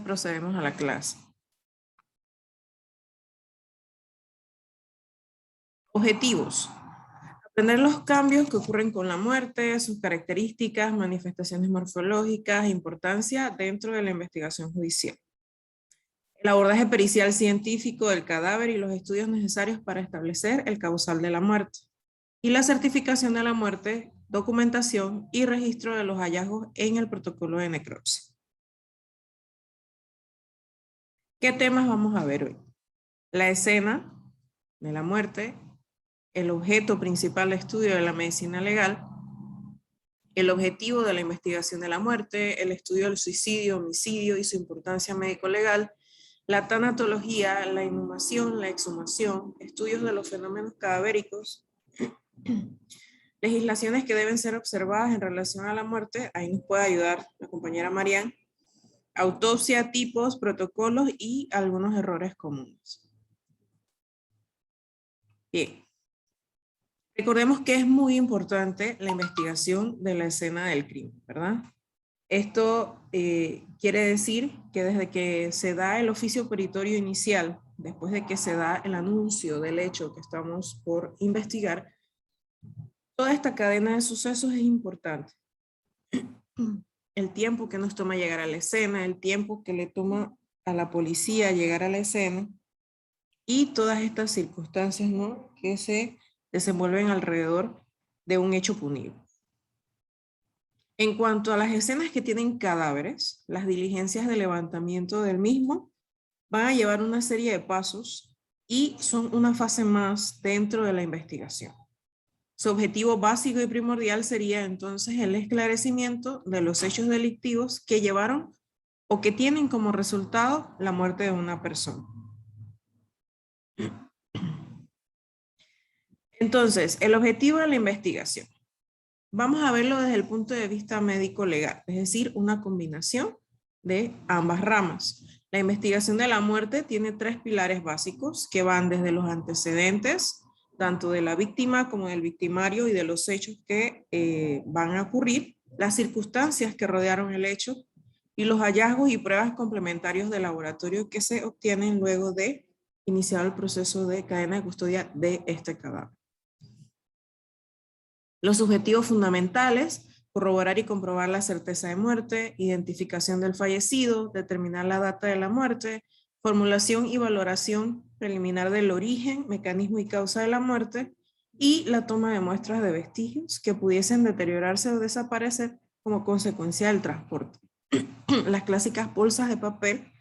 procedemos a la clase. Objetivos. Aprender los cambios que ocurren con la muerte, sus características, manifestaciones morfológicas e importancia dentro de la investigación judicial. El abordaje pericial científico del cadáver y los estudios necesarios para establecer el causal de la muerte. Y la certificación de la muerte, documentación y registro de los hallazgos en el protocolo de necropsia. ¿Qué temas vamos a ver hoy? La escena de la muerte, el objeto principal de estudio de la medicina legal, el objetivo de la investigación de la muerte, el estudio del suicidio, homicidio y su importancia médico-legal, la tanatología, la inhumación, la exhumación, estudios de los fenómenos cadavéricos, legislaciones que deben ser observadas en relación a la muerte, ahí nos puede ayudar la compañera Marian, autopsia, tipos, protocolos y algunos errores comunes. Bien. Recordemos que es muy importante la investigación de la escena del crimen, ¿verdad? Esto quiere decir que desde que se da el oficio peritorio inicial, después de que se da el anuncio del hecho que estamos por investigar, toda esta cadena de sucesos es importante. El tiempo que nos toma llegar a la escena, el tiempo que le toma a la policía llegar a la escena y todas estas circunstancias, ¿no?, que se desenvuelven alrededor de un hecho punible. En cuanto a las escenas que tienen cadáveres, las diligencias de levantamiento del mismo van a llevar una serie de pasos y son una fase más dentro de la investigación. Su objetivo básico y primordial sería entonces el esclarecimiento de los hechos delictivos que llevaron o que tienen como resultado la muerte de una persona. Entonces, el objetivo de la investigación. Vamos a verlo desde el punto de vista médico-legal, es decir, una combinación de ambas ramas. La investigación de la muerte tiene tres pilares básicos que van desde los antecedentes, tanto de la víctima como del victimario y de los hechos que van a ocurrir, las circunstancias que rodearon el hecho y los hallazgos y pruebas complementarios de laboratorio que se obtienen luego de iniciar el proceso de cadena de custodia de este cadáver. Los objetivos fundamentales: corroborar y comprobar la certeza de muerte, identificación del fallecido, determinar la data de la muerte, formulación y valoración preliminar del origen, mecanismo y causa de la muerte, y la toma de muestras de vestigios que pudiesen deteriorarse o desaparecer como consecuencia del transporte. Las clásicas bolsas de papel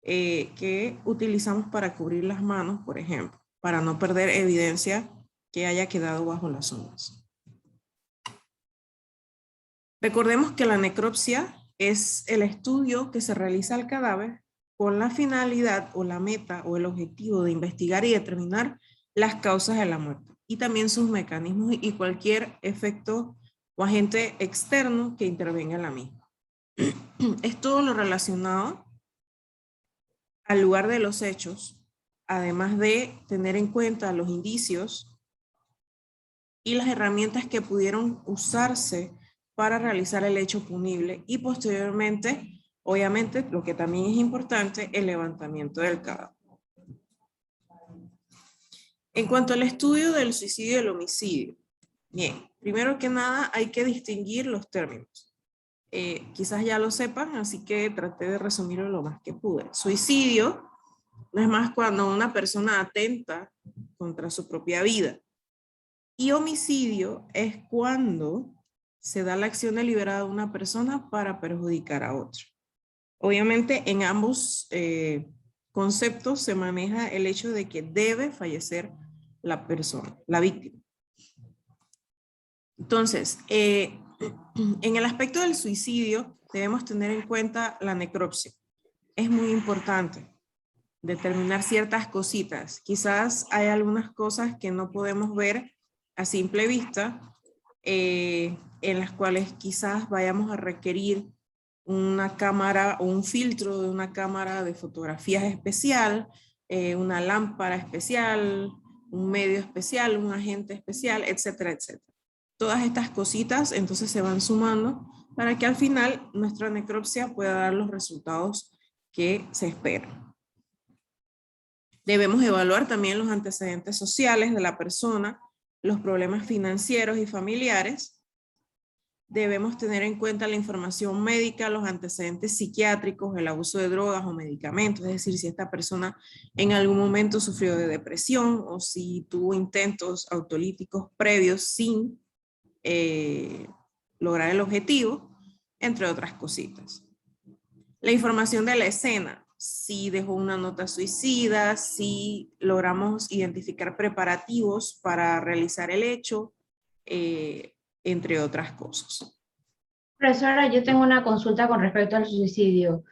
que utilizamos para cubrir las manos, por ejemplo, para no perder evidencia que haya quedado bajo las uñas. Recordemos que la necropsia es el estudio que se realiza al cadáver con la finalidad o la meta o el objetivo de investigar y determinar las causas de la muerte y también sus mecanismos y cualquier efecto o agente externo que intervenga en la misma. Es todo lo relacionado al lugar de los hechos, además de tener en cuenta los indicios y las herramientas que pudieron usarse para realizar el hecho punible y posteriormente, obviamente, lo que también es importante, el levantamiento del cadáver. En cuanto al estudio del suicidio y el homicidio, bien, primero que nada hay que distinguir los términos. Quizás ya lo sepan, así que traté de resumirlo lo más que pude. Suicidio no es más cuando una persona atenta contra su propia vida. Y homicidio es cuando se da la acción deliberada de una persona para perjudicar a otra. Obviamente en ambos conceptos se maneja el hecho de que debe fallecer la persona, la víctima. Entonces, en el aspecto del suicidio debemos tener en cuenta la necropsia. Es muy importante determinar ciertas cositas. Quizás hay algunas cosas que no podemos ver a simple vista, en las cuales quizás vayamos a requerir una cámara o un filtro de una cámara de fotografías especial, una lámpara especial, un medio especial, un agente especial, etcétera, etcétera. Todas estas cositas entonces se van sumando para que al final nuestra necropsia pueda dar los resultados que se esperan. Debemos evaluar también los antecedentes sociales de la persona, los problemas financieros y familiares. Debemos tener en cuenta la información médica, los antecedentes psiquiátricos, el abuso de drogas o medicamentos, es decir, si esta persona en algún momento sufrió de depresión o si tuvo intentos autolíticos previos sin lograr el objetivo, entre otras cositas. La información de la escena, si dejó una nota suicida, si logramos identificar preparativos para realizar el hecho, entre otras cosas. Profesora, yo tengo una consulta con respecto al suicidio.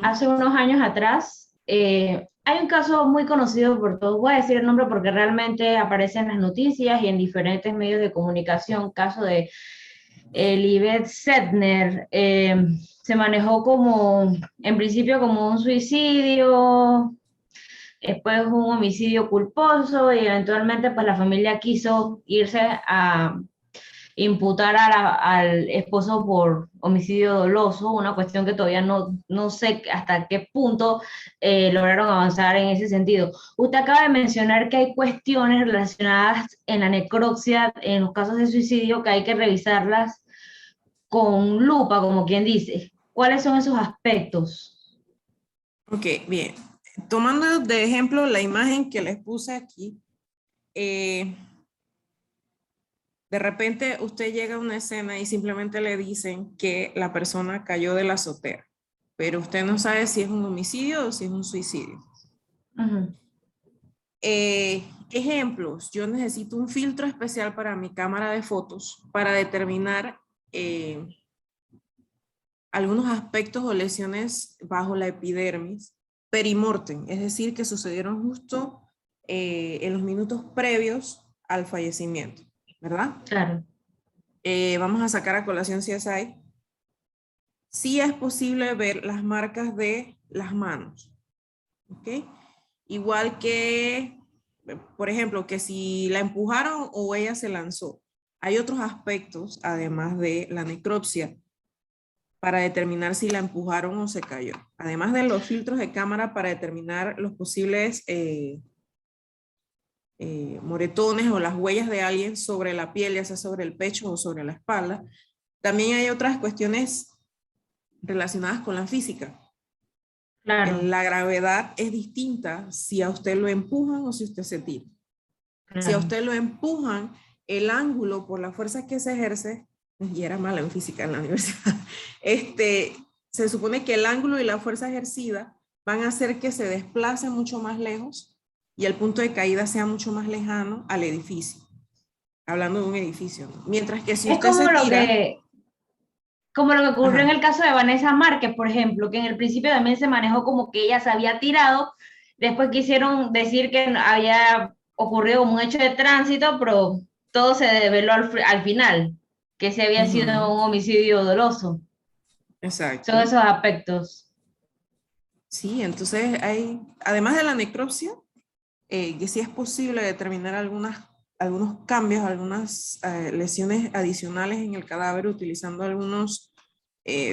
Hace unos años atrás, hay un caso muy conocido por todos, voy a decir el nombre porque realmente aparece en las noticias y en diferentes medios de comunicación, caso de Lisbeth Sedner. Se manejó como, en principio como un suicidio, después un homicidio culposo y eventualmente pues la familia quiso irse a imputar al esposo por homicidio doloso, una cuestión que todavía no sé hasta qué punto lograron avanzar en ese sentido. Usted acaba de mencionar que hay cuestiones relacionadas en la necropsia, en los casos de suicidio, que hay que revisarlas con lupa, como quien dice. ¿Cuáles son esos aspectos? Ok, bien. Tomando de ejemplo la imagen que les puse aquí, de repente usted llega a una escena y simplemente le dicen que la persona cayó de la azotea, pero usted no sabe si es un homicidio o si es un suicidio. Ejemplos, yo necesito un filtro especial para mi cámara de fotos para determinar algunos aspectos o lesiones bajo la epidermis perimortem, es decir, que sucedieron justo en los minutos previos al fallecimiento, ¿verdad? Claro. Vamos a sacar a colación CSI. Sí es posible ver las marcas de las manos, ¿ok? Igual que, por ejemplo, que si la empujaron o ella se lanzó. Hay otros aspectos, además de la necropsia, para determinar si la empujaron o se cayó. Además de los filtros de cámara para determinar los posibles moretones o las huellas de alguien sobre la piel, ya sea sobre el pecho o sobre la espalda. También hay otras cuestiones relacionadas con la física. Claro. La gravedad es distinta si a usted lo empujan o si usted se tira. Claro. Si a usted lo empujan, el ángulo por la fuerza que se ejerce, y era mala en física en la universidad, se supone que el ángulo y la fuerza ejercida van a hacer que se desplace mucho más lejos y el punto de caída sea mucho más lejano al edificio. Hablando de un edificio, ¿no? Mientras que si Es usted como se lo tira... como lo que ocurrió Ajá. en el caso de Vanessa Márquez, por ejemplo, que en el principio también se manejó como que ella se había tirado, después quisieron decir que había ocurrido como un hecho de tránsito, pero todo se develó al final, que se había sido un homicidio doloso. Exacto. Son esos aspectos. Sí, entonces hay, además de la necropsia, que sí es posible determinar algunos cambios, algunas lesiones adicionales en el cadáver utilizando algunos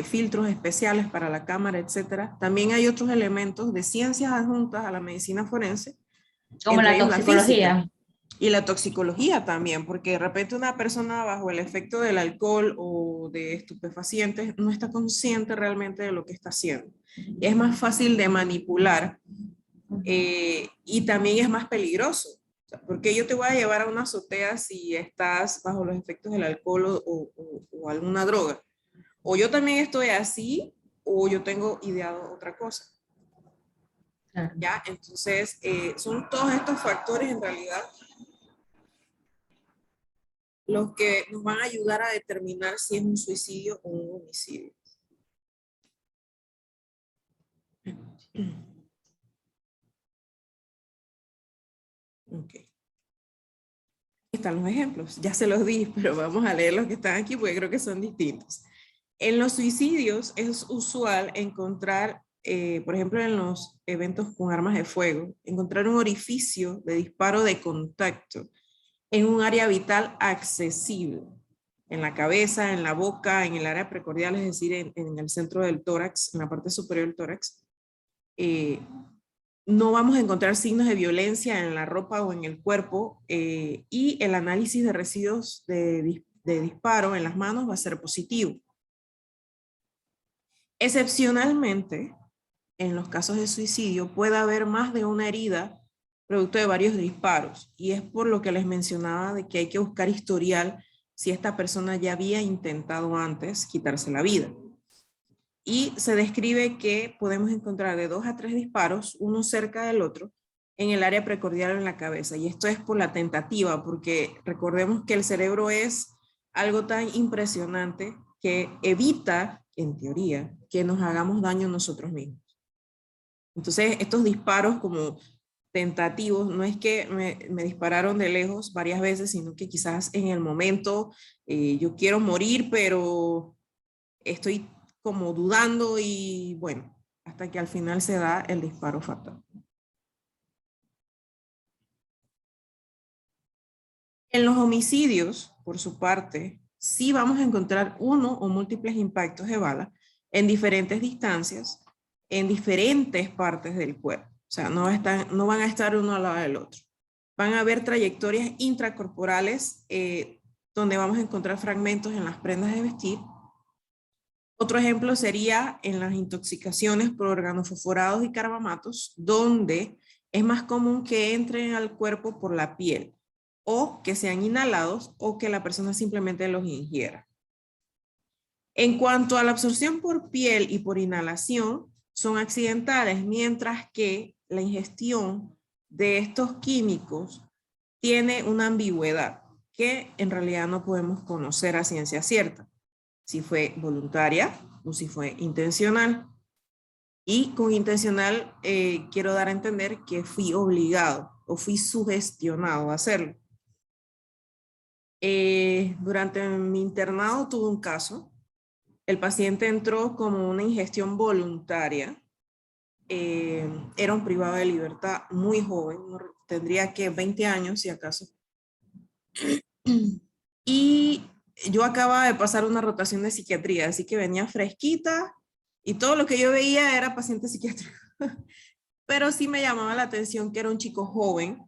filtros especiales para la cámara, etcétera. También hay otros elementos de ciencias adjuntas a la medicina forense, Como entre la ellos la física toxicología. y la toxicología también, porque de repente una persona bajo el efecto del alcohol o de estupefacientes no está consciente realmente de lo que está haciendo. Es más fácil de manipular y también es más peligroso. O sea, porque yo te voy a llevar a una azotea si estás bajo los efectos del alcohol o alguna droga. O yo también estoy así o yo tengo ideado otra cosa. Claro. ¿Ya? Entonces, son todos estos factores en realidad los que nos van a ayudar a determinar si es un suicidio o un homicidio. Ok. Están los ejemplos, ya se los di, pero vamos a leer los que están aquí porque creo que son distintos. En los suicidios es usual encontrar, por ejemplo, en los eventos con armas de fuego, encontrar un orificio de disparo de contacto en un área vital accesible. en la cabeza, en la boca, en el área precordial, es decir, en el centro del tórax, en la parte superior del tórax. No vamos a encontrar signos de violencia en la ropa o en el cuerpo, y el análisis de residuos de disparo en las manos va a ser positivo. Excepcionalmente, en los casos de suicidio puede haber más de una herida producto de varios disparos, y es por lo que les mencionaba de que hay que buscar historial si esta persona ya había intentado antes quitarse la vida. Y se describe que podemos encontrar de 2 a 3 disparos, uno cerca del otro, en el área precordial o en la cabeza. Y esto es por la tentativa, porque recordemos que el cerebro es algo tan impresionante que evita, en teoría, que nos hagamos daño nosotros mismos. Entonces, estos disparos como tentativos, no es que me dispararon de lejos varias veces, sino que quizás en el momento yo quiero morir, pero estoy como dudando y bueno, hasta que al final se da el disparo fatal. En los homicidios, por su parte, sí vamos a encontrar uno o múltiples impactos de bala en diferentes distancias, en diferentes partes del cuerpo. O sea, no van a estar uno al lado del otro. Van a haber trayectorias intracorporales donde vamos a encontrar fragmentos en las prendas de vestir. Otro ejemplo sería en las intoxicaciones por organofosforados y carbamatos, donde es más común que entren al cuerpo por la piel, o que sean inhalados, o que la persona simplemente los ingiera. En cuanto a la absorción por piel y por inhalación, son accidentales, mientras que la ingestión de estos químicos tiene una ambigüedad que en realidad no podemos conocer a ciencia cierta, si fue voluntaria o si fue intencional. Y con intencional quiero dar a entender que fui obligado o fui sugestionado a hacerlo. Durante mi internado tuve un caso. El paciente entró como una ingestión voluntaria. Era un privado de libertad muy joven, tendría que 20 años si acaso. Y yo acababa de pasar una rotación de psiquiatría, así que venía fresquita y todo lo que yo veía era paciente psiquiátrico. Pero sí me llamaba la atención que era un chico joven,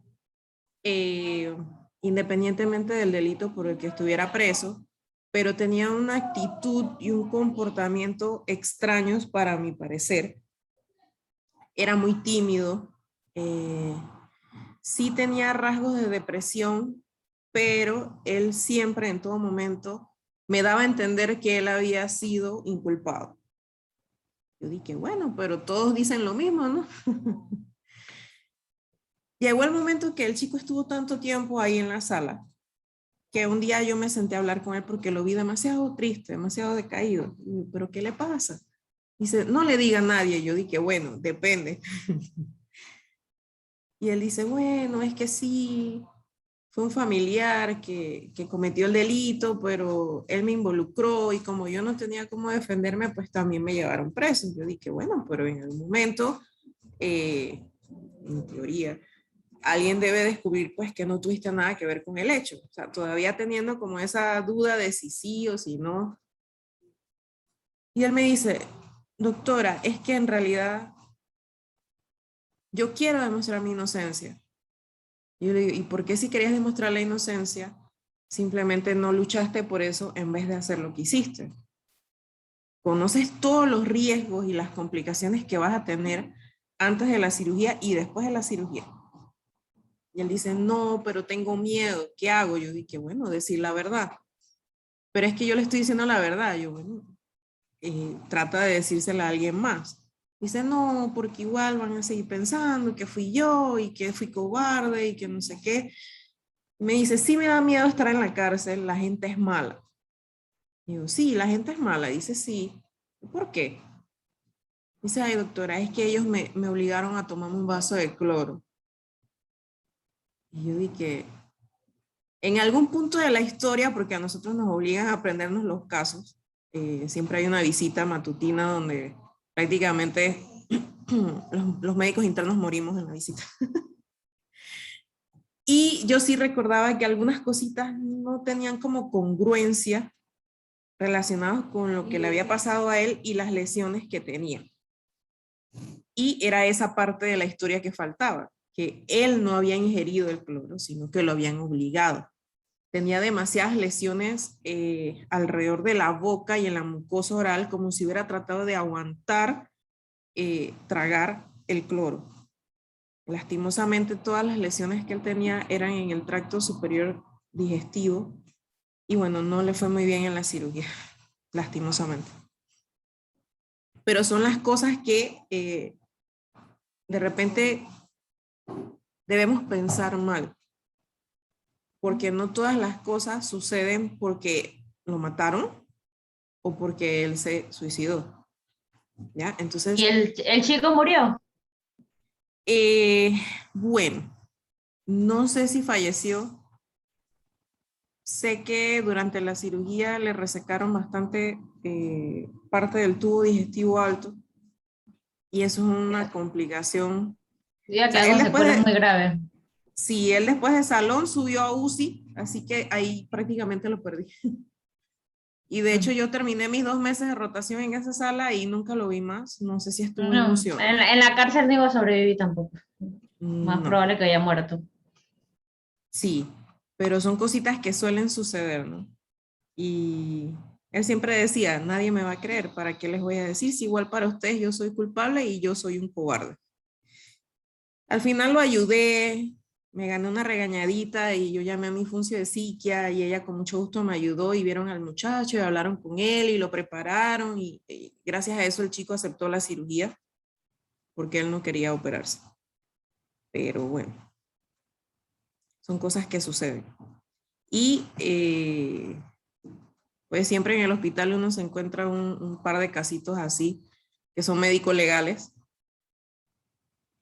independientemente del delito por el que estuviera preso, pero tenía una actitud y un comportamiento extraños para mi parecer. Era muy tímido, sí tenía rasgos de depresión, pero él siempre, en todo momento, me daba a entender que él había sido inculpado. Yo dije, bueno, pero todos dicen lo mismo, ¿no? Llegó el momento que el chico estuvo tanto tiempo ahí en la sala, que un día yo me senté a hablar con él porque lo vi demasiado triste, demasiado decaído. ¿Pero qué le pasa? Dice, no le diga a nadie. Yo dije, bueno, depende. Y él dice, bueno, es que sí, fue un familiar que cometió el delito, pero él me involucró y como yo no tenía cómo defenderme, pues también me llevaron preso. Yo dije, bueno, pero en el momento, en teoría, alguien debe descubrir pues que no tuviste nada que ver con el hecho. O sea, todavía teniendo como esa duda de si sí o si no. Y él me dice, doctora, es que en realidad yo quiero demostrar mi inocencia. Y yo le digo, ¿y por qué si querías demostrar la inocencia, simplemente no luchaste por eso en vez de hacer lo que hiciste? Conoces todos los riesgos y las complicaciones que vas a tener antes de la cirugía y después de la cirugía. Y él dice, no, pero tengo miedo, ¿qué hago? Yo dije, bueno, decir la verdad. Pero es que yo le estoy diciendo la verdad. Yo, bueno, trata de decírsela a alguien más. Dice, no, porque igual van a seguir pensando que fui yo y que fui cobarde y que no sé qué. Me dice, sí me da miedo estar en la cárcel, la gente es mala. Y digo, sí, la gente es mala. Dice, sí. ¿Por qué? Dice, ay, doctora, es que ellos me obligaron a tomarme un vaso de cloro. Y yo dije, en algún punto de la historia, porque a nosotros nos obligan a aprendernos los casos, siempre hay una visita matutina donde prácticamente los médicos internos morimos en la visita. Y yo sí recordaba que algunas cositas no tenían como congruencia relacionadas con lo que le había pasado a él y las lesiones que tenía. Y era esa parte de la historia que faltaba, que él no había ingerido el cloro, sino que lo habían obligado. Tenía demasiadas lesiones alrededor de la boca y en la mucosa oral, como si hubiera tratado de aguantar tragar el cloro. Lastimosamente, todas las lesiones que él tenía eran en el tracto superior digestivo y bueno, no le fue muy bien en la cirugía, lastimosamente. Pero son las cosas que de repente debemos pensar mal, porque no todas las cosas suceden porque lo mataron o porque él se suicidó. ¿Ya? ¿Y Entonces, el chico murió? eh, bueno, no sé si falleció. Sé que durante la cirugía le resecaron bastante parte del tubo digestivo alto y eso es una complicación. Ya O que sea, él con después secuelas muy de, graves. sí, él después de salón subió a UCI, así que ahí prácticamente lo perdí. Y de hecho yo terminé mis 2 meses de rotación en esa sala y nunca lo vi más. No sé si estuvo en No, UCI o no. en la cárcel no iba a sobrevivir tampoco. Más No, probable que haya muerto. sí, pero son cositas que suelen suceder, ¿no? Y él siempre decía, nadie me va a creer, ¿para qué les voy a decir? Si igual para ustedes yo soy culpable y yo soy un cobarde. Al final lo ayudé, me gané una regañadita y yo llamé a mi funcio de psiquia y ella con mucho gusto me ayudó y vieron al muchacho y hablaron con él y lo prepararon y gracias a eso el chico aceptó la cirugía porque él no quería operarse. Pero bueno, son cosas que suceden. Y pues siempre en el hospital uno se encuentra un par de casitos así, que son médicos legales.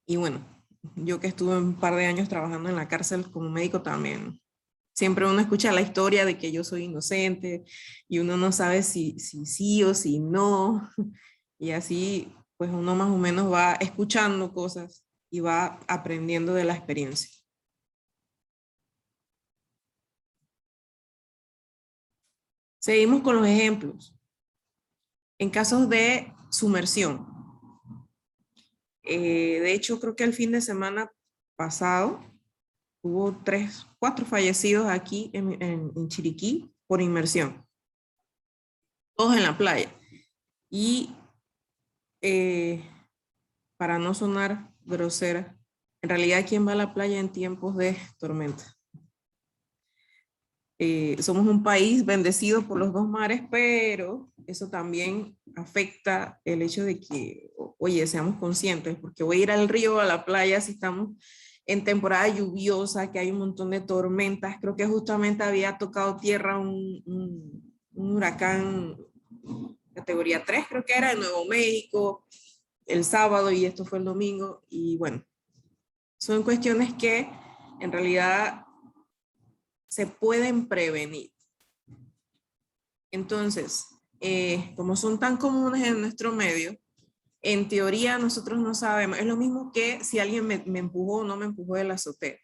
Y bueno, yo que estuve un par de años trabajando en la cárcel como médico también, siempre uno escucha la historia de que yo soy inocente y uno no sabe si sí o si no. Y así, pues uno más o menos va escuchando cosas y va aprendiendo de la experiencia. Seguimos con los ejemplos. En casos de sumersión, de hecho, creo que el fin de semana pasado hubo 4 fallecidos aquí en Chiriquí por inmersión, todos en la playa. Y eh, para no sonar grosera, en realidad, ¿quién va a la playa en tiempos de tormenta? Somos un país bendecido por los 2 mares, pero eso también afecta el hecho de que, oye, seamos conscientes, porque voy a ir al río, a la playa, si estamos en temporada lluviosa, que hay un montón de tormentas. Creo que justamente había tocado tierra un huracán categoría 3, creo que era en Nuevo México, el sábado y esto fue el domingo. Y bueno, son cuestiones que en realidad se pueden prevenir. Entonces, como son tan comunes en nuestro medio, en teoría nosotros no sabemos. Es lo mismo que si alguien me empujó o no me empujó de la azotea.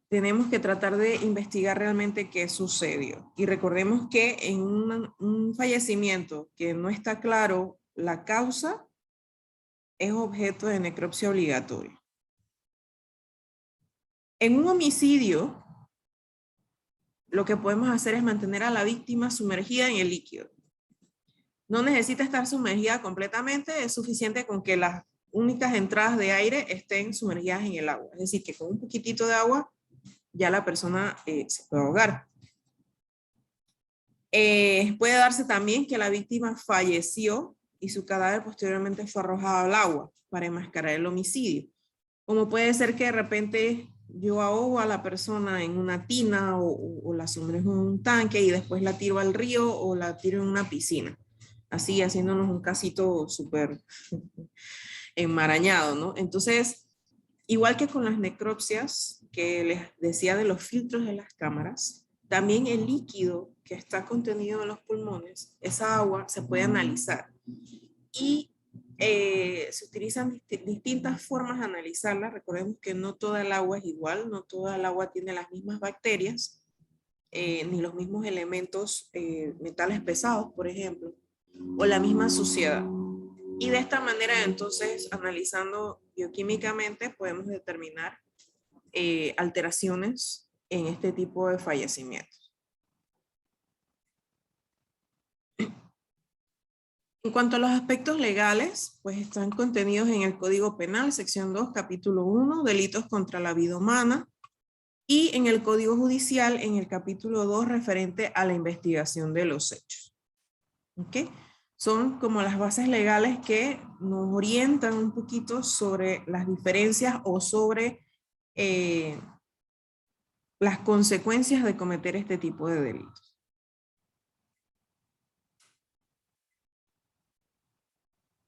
Tenemos que tratar de investigar realmente qué sucedió. Y recordemos que en un fallecimiento que no está claro la causa, es objeto de necropsia obligatoria. En un homicidio, lo que podemos hacer es mantener a la víctima sumergida en el líquido. No necesita estar sumergida completamente, es suficiente con que las únicas entradas de aire estén sumergidas en el agua. Es decir, que con un poquitito de agua ya la persona se puede ahogar. Puede darse también que la víctima falleció y su cadáver posteriormente fue arrojado al agua para enmascarar el homicidio. Como puede ser que de repente yo ahogo a la persona en una tina o la sumerjo en un tanque y después la tiro al río o la tiro en una piscina. Así, haciéndonos un casito súper enmarañado, ¿no? Entonces, igual que con las necropsias que les decía de los filtros de las cámaras, también el líquido que está contenido en los pulmones, esa agua se puede analizar. Y se utilizan distintas formas de analizarla. Recordemos que no toda el agua es igual, no toda el agua tiene las mismas bacterias, ni los mismos elementos, metales pesados, por ejemplo, o la misma suciedad. Y de esta manera, entonces, analizando bioquímicamente, podemos determinar alteraciones en este tipo de fallecimientos. En cuanto a los aspectos legales, pues están contenidos en el Código Penal, sección 2, capítulo 1, delitos contra la vida humana, y en el Código Judicial, en el capítulo 2, referente a la investigación de los hechos. ¿Ok? Son como las bases legales que nos orientan un poquito sobre las diferencias o sobre las consecuencias de cometer este tipo de delitos.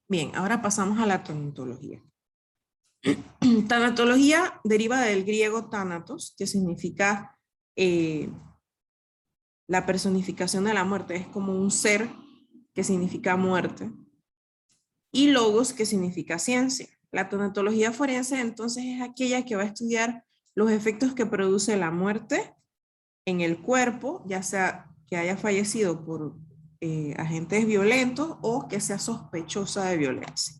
Bien, ahora pasamos a la tanatología. Tanatología deriva del griego thanatos, que significa la personificación de la muerte. Es como un ser que significa muerte. Y logos, que significa ciencia. La tanatología forense entonces es aquella que va a estudiar los efectos que produce la muerte en el cuerpo, ya sea que haya fallecido por agentes violentos o que sea sospechosa de violencia.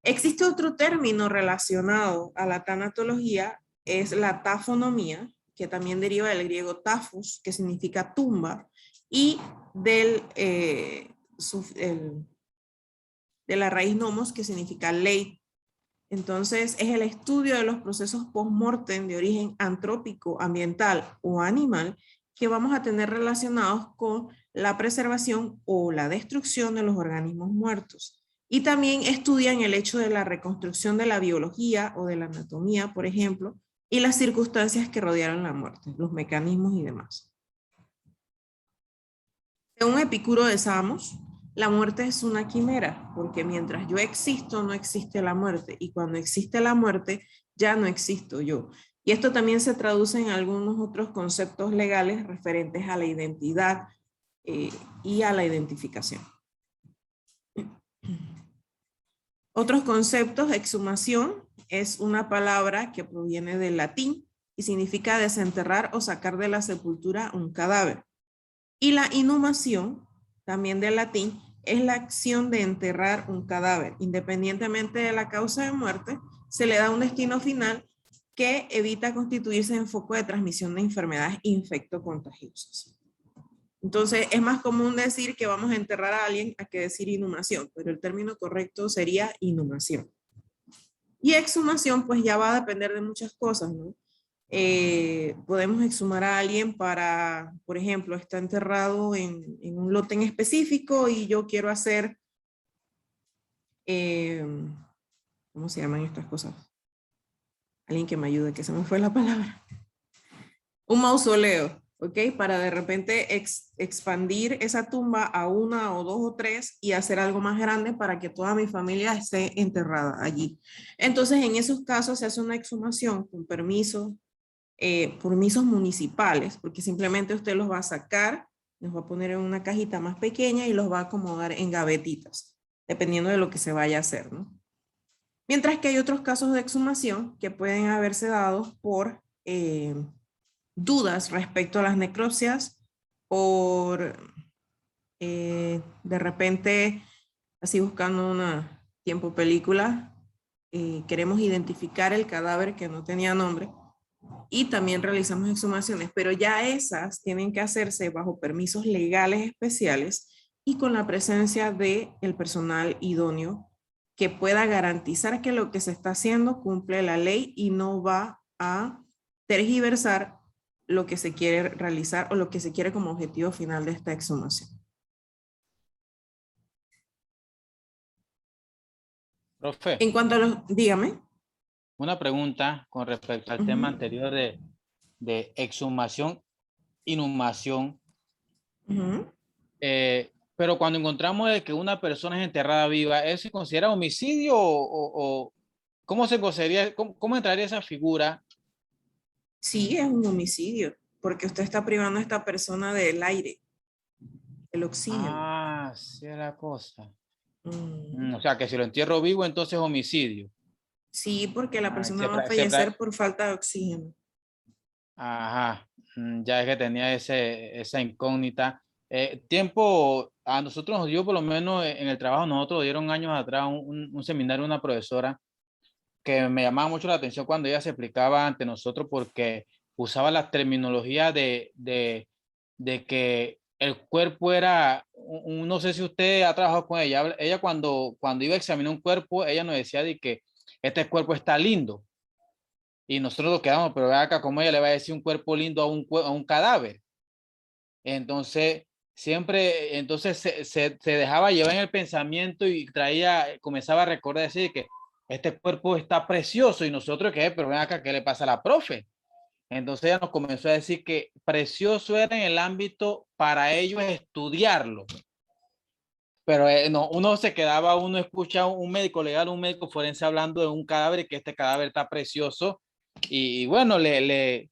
Existe otro término relacionado a la tanatología, es la tafonomía, que también deriva del griego tafos, que significa tumba, y de la raíz nomos, que significa ley. Entonces, es el estudio de los procesos post-mortem de origen antrópico, ambiental o animal que vamos a tener relacionados con la preservación o la destrucción de los organismos muertos. Y también estudian el hecho de la reconstrucción de la biología o de la anatomía, por ejemplo, y las circunstancias que rodearon la muerte, los mecanismos y demás. Según Epicuro de Samos, la muerte es una quimera, porque mientras yo existo, no existe la muerte, y cuando existe la muerte, ya no existo yo. Y esto también se traduce en algunos otros conceptos legales referentes a la identidad y a la identificación. Otros conceptos: exhumación es una palabra que proviene del latín y significa desenterrar o sacar de la sepultura un cadáver. Y la inhumación, también del latín, es la acción de enterrar un cadáver. Independientemente de la causa de muerte, se le da un destino final que evita constituirse en foco de transmisión de enfermedades infectocontagiosas. Entonces, es más común decir que vamos a enterrar a alguien a que decir inhumación, pero el término correcto sería inhumación. Y exhumación, pues ya va a depender de muchas cosas, ¿no? Podemos exhumar a alguien para, por ejemplo, está enterrado en un lote en específico y yo quiero hacer, ¿cómo se llaman estas cosas? Alguien que me ayude, que se me fue la palabra. Un mausoleo, ¿ok? Para de repente expandir esa tumba a una o dos o tres y hacer algo más grande para que toda mi familia esté enterrada allí. Entonces, en esos casos se hace una exhumación con permiso, permisos municipales, porque simplemente usted los va a sacar, los va a poner en una cajita más pequeña y los va a acomodar en gavetitas, dependiendo de lo que se vaya a hacer, ¿no? Mientras que hay otros casos de exhumación que pueden haberse dado por dudas respecto a las necropsias, por de repente, así buscando una tiempo película, queremos identificar el cadáver que no tenía nombre, y también realizamos exhumaciones, pero ya esas tienen que hacerse bajo permisos legales especiales y con la presencia del personal idóneo que pueda garantizar que lo que se está haciendo cumple la ley y no va a tergiversar lo que se quiere realizar o lo que se quiere como objetivo final de esta exhumación. Profe, En cuanto a los, dígame. una pregunta con respecto al tema anterior de exhumación, inhumación. Pero cuando encontramos de que una persona es enterrada viva, ¿eso se considera homicidio o cómo se consideraría, cómo entraría esa figura? Sí, es un homicidio, porque usted está privando a esta persona del aire, el oxígeno. Ah, sí es la cosa. Mm, O sea, que si lo entierro vivo, entonces homicidio. sí, porque la Ah, persona va a siempre, fallecer por falta de oxígeno. ajá, ya es que tenía esa incógnita. Tiempo, a nosotros nos dio por lo menos en el trabajo, nosotros dieron años atrás un seminario, una profesora que me llamaba mucho la atención cuando ella se explicaba ante nosotros porque usaba la terminología de que el cuerpo era, no sé si usted ha trabajado con ella, ella cuando iba a examinar un cuerpo, ella nos decía de que este cuerpo está lindo. Y nosotros nos quedamos, pero ve acá, ¿cómo ella le va a decir un cuerpo lindo a un cadáver? Entonces, siempre, entonces se dejaba llevar en el pensamiento y comenzaba a recordar, decir que este cuerpo está precioso y nosotros, ¿qué? Pero ven acá, ¿qué le pasa a la profe? Entonces ella nos comenzó a decir que precioso era en el ámbito para ellos estudiarlo. Pero no, uno se quedaba, uno escucha un médico legal, un médico forense hablando de un cadáver y que este cadáver está precioso y bueno, le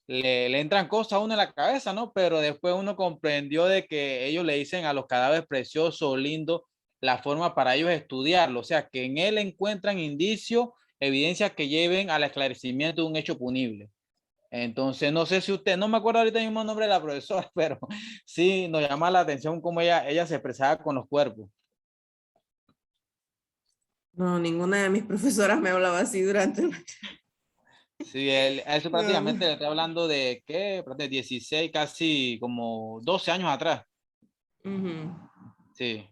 entran cosas a uno en la cabeza, ¿no? Pero después uno comprendió de que ellos le dicen a los cadáveres preciosos o lindos la forma para ellos estudiarlo, o sea, que en él encuentran indicios, evidencias que lleven al esclarecimiento de un hecho punible. Entonces, no sé si usted, no me acuerdo ahorita mismo el nombre de la profesora, pero sí nos llama la atención cómo ella se expresaba con los cuerpos. No, ninguna de mis profesoras me hablaba así durante la... Sí, eso No. prácticamente le está hablando de, ¿qué? De 16, casi como 12 años atrás. Ujú. Sí.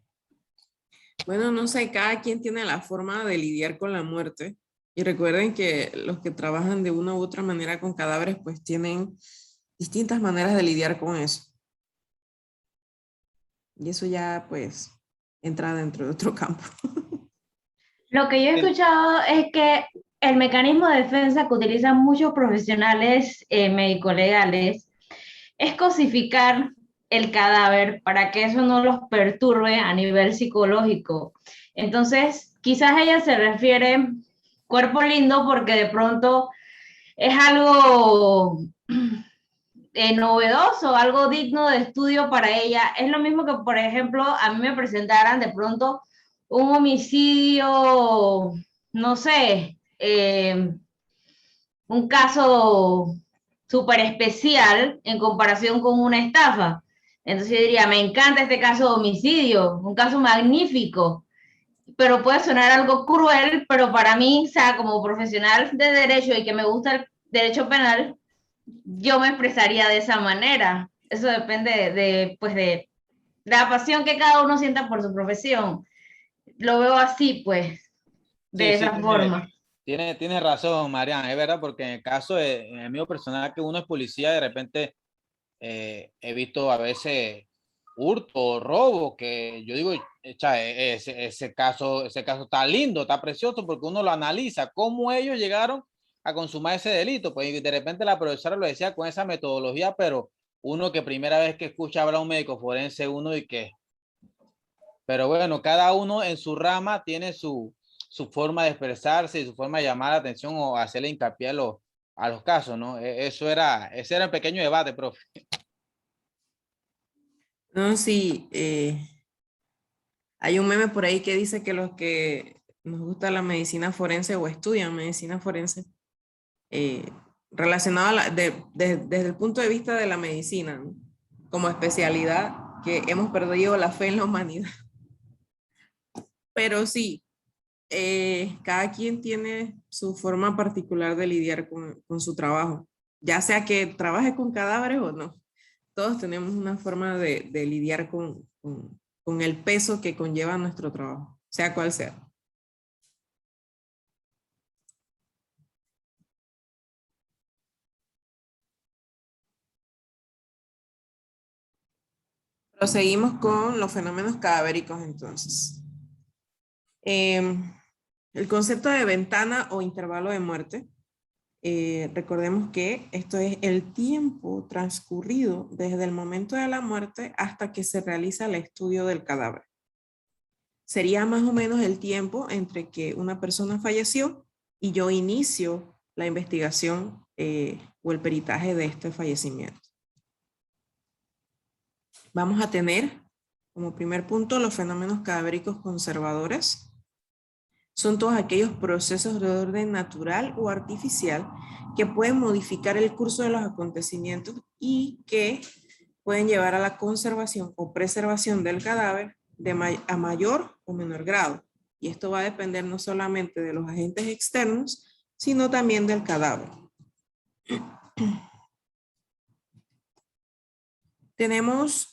Bueno, no sé, cada quien tiene la forma de lidiar con la muerte. Y recuerden que los que trabajan de una u otra manera con cadáveres, pues tienen distintas maneras de lidiar con eso. Y eso ya, pues, entra dentro de otro campo. Lo que yo he escuchado es que el mecanismo de defensa que utilizan muchos profesionales médico-legales es cosificar el cadáver para que eso no los perturbe a nivel psicológico. Entonces, quizás ella se refiere cuerpo lindo porque de pronto es algo novedoso, algo digno de estudio para ella. Es lo mismo que, por ejemplo, a mí me presentaran de pronto un homicidio, no sé, un caso súper especial en comparación con una estafa. Entonces yo diría, me encanta este caso de homicidio, un caso magnífico, pero puede sonar algo cruel, pero para mí, o sea, como profesional de derecho y que me gusta el derecho penal, yo me expresaría de esa manera. Eso depende pues de la pasión que cada uno sienta por su profesión. Lo veo así, pues, Sí, de sí, esa forma. tiene razón, Mariana, es verdad, porque en el caso en el mío personal, que uno es policía, de repente he visto a veces hurto o robo, que yo digo, echa, ese caso está lindo, está precioso, porque uno lo analiza, cómo ellos llegaron a consumar ese delito, pues de repente la profesora lo decía con esa metodología, pero uno que primera vez que escucha hablar a un médico forense, uno y que pero bueno, cada uno en su rama tiene su forma de expresarse y su forma de llamar la atención o hacerle hincapié a los casos, ¿no? Ese era el pequeño debate, profe. No, sí, hay un meme por ahí que dice que los que nos gusta la medicina forense o estudian medicina forense, eh, relacionado a desde el punto de vista de la medicina, ¿no? Como especialidad, que hemos perdido la fe en la humanidad. Pero sí, cada quien tiene su forma particular de lidiar con su trabajo, ya sea que trabaje con cadáveres o no. Todos tenemos una forma de lidiar con el peso que conlleva nuestro trabajo, sea cual sea. Proseguimos con los fenómenos cadavéricos entonces. El concepto de ventana o intervalo de muerte. Recordemos que esto es el tiempo transcurrido desde el momento de la muerte hasta que se realiza el estudio del cadáver. Sería más o menos el tiempo entre que una persona falleció y yo inicio la investigación o el peritaje de este fallecimiento. Vamos a tener Como primer punto, los fenómenos cadavéricos conservadores son todos aquellos procesos de orden natural o artificial que pueden modificar el curso de los acontecimientos y que pueden llevar a la conservación o preservación del cadáver a mayor o menor grado. Y esto va a depender no solamente de los agentes externos, sino también del cadáver. Tenemos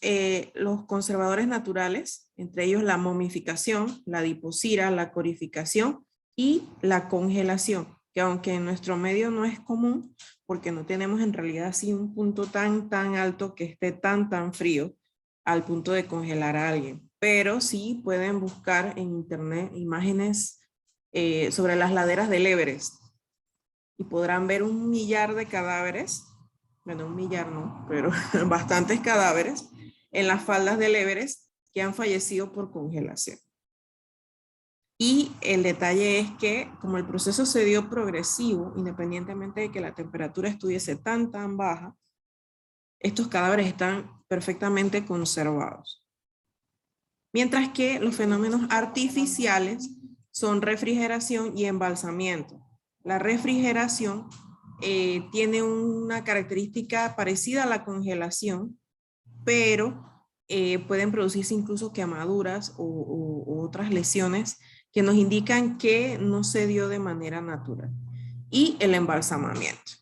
los conservadores naturales, entre ellos la momificación, la adiposira, la corificación y la congelación, que aunque en nuestro medio no es común, porque no tenemos en realidad así un punto tan alto que esté tan frío al punto de congelar a alguien. Pero sí pueden buscar en internet imágenes sobre las laderas del Everest y podrán ver un millar de cadáveres, bueno, un millar no, pero bastantes cadáveres en las faldas del Everest que han fallecido por congelación. Y el detalle es que como el proceso se dio progresivo, independientemente de que la temperatura estuviese tan baja, estos cadáveres están perfectamente conservados. Mientras que los fenómenos artificiales son refrigeración y embalsamiento. La refrigeración tiene una característica parecida a la congelación, pero pueden producirse incluso quemaduras o otras lesiones que nos indican que no se dio de manera natural. Y el embalsamamiento.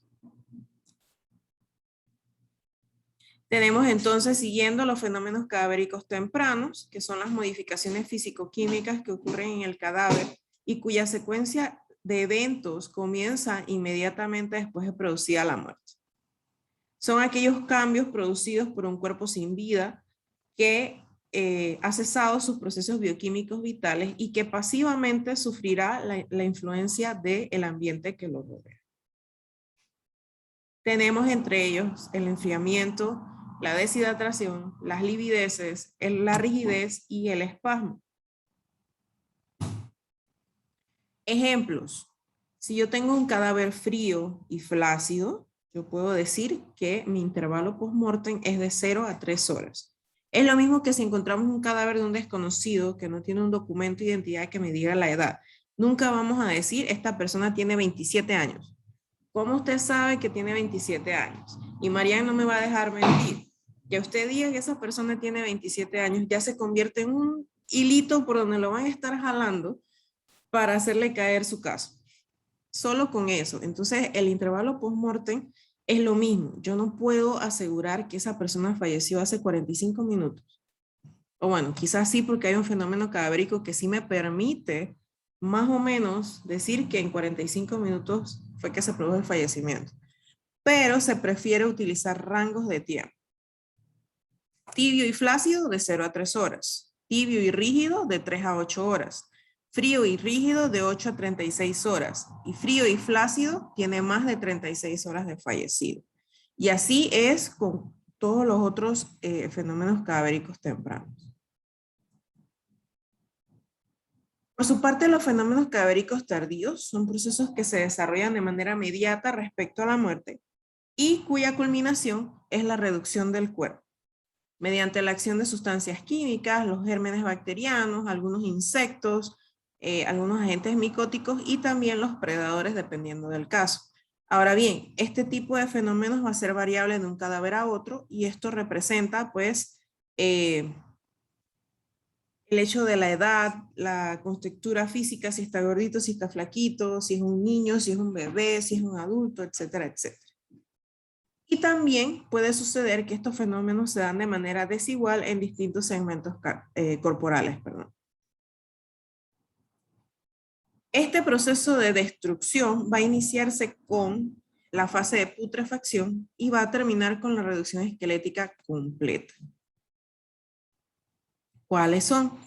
Tenemos entonces, siguiendo los fenómenos cadavéricos tempranos, que son las modificaciones físico-químicas que ocurren en el cadáver y cuya secuencia de eventos comienza inmediatamente después de producida la muerte. Son aquellos cambios producidos por un cuerpo sin vida que ha cesado sus procesos bioquímicos vitales y que pasivamente sufrirá la influencia del ambiente que lo rodea. Tenemos entre ellos el enfriamiento, la deshidratación, las livideces, la rigidez y el espasmo. Ejemplos. Si yo tengo un cadáver frío y flácido, yo puedo decir que mi intervalo post-mortem es de 0 a 3 horas. Es lo mismo que si encontramos un cadáver de un desconocido que no tiene un documento de identidad que me diga la edad. Nunca vamos a decir, esta persona tiene 27 años. ¿Cómo usted sabe que tiene 27 años? Y Marian no me va a dejar mentir. Que usted diga que esa persona tiene 27 años, ya se convierte en un hilito por donde lo van a estar jalando para hacerle caer su caso. Solo con eso. Entonces, el intervalo post-mortem es lo mismo. Yo no puedo asegurar que esa persona falleció hace 45 minutos. O bueno, quizás sí, porque hay un fenómeno cadavérico que sí me permite más o menos decir que en 45 minutos fue que se produjo el fallecimiento. Pero se prefiere utilizar rangos de tiempo. Tibio y flácido de 0 a 3 horas. Tibio y rígido de 3 a 8 horas. Frío y rígido de 8 a 36 horas. Y frío y flácido tiene más de 36 horas de fallecido. Y así es con todos los otros fenómenos cadavéricos tempranos. Por su parte, los fenómenos cadavéricos tardíos son procesos que se desarrollan de manera inmediata respecto a la muerte y cuya culminación es la reducción del cuerpo, mediante la acción de sustancias químicas, los gérmenes bacterianos, algunos insectos, algunos agentes micóticos y también los predadores dependiendo del caso. Ahora bien, este tipo de fenómenos va a ser variable de un cadáver a otro y esto representa pues el hecho de la edad, la contextura física, si está gordito, si está flaquito, si es un niño, si es un bebé, si es un adulto, etcétera, etcétera. Y también puede suceder que estos fenómenos se dan de manera desigual en distintos segmentos corporales. Este proceso de destrucción va a iniciarse con la fase de putrefacción y va a terminar con la reducción esquelética completa. ¿Cuáles son?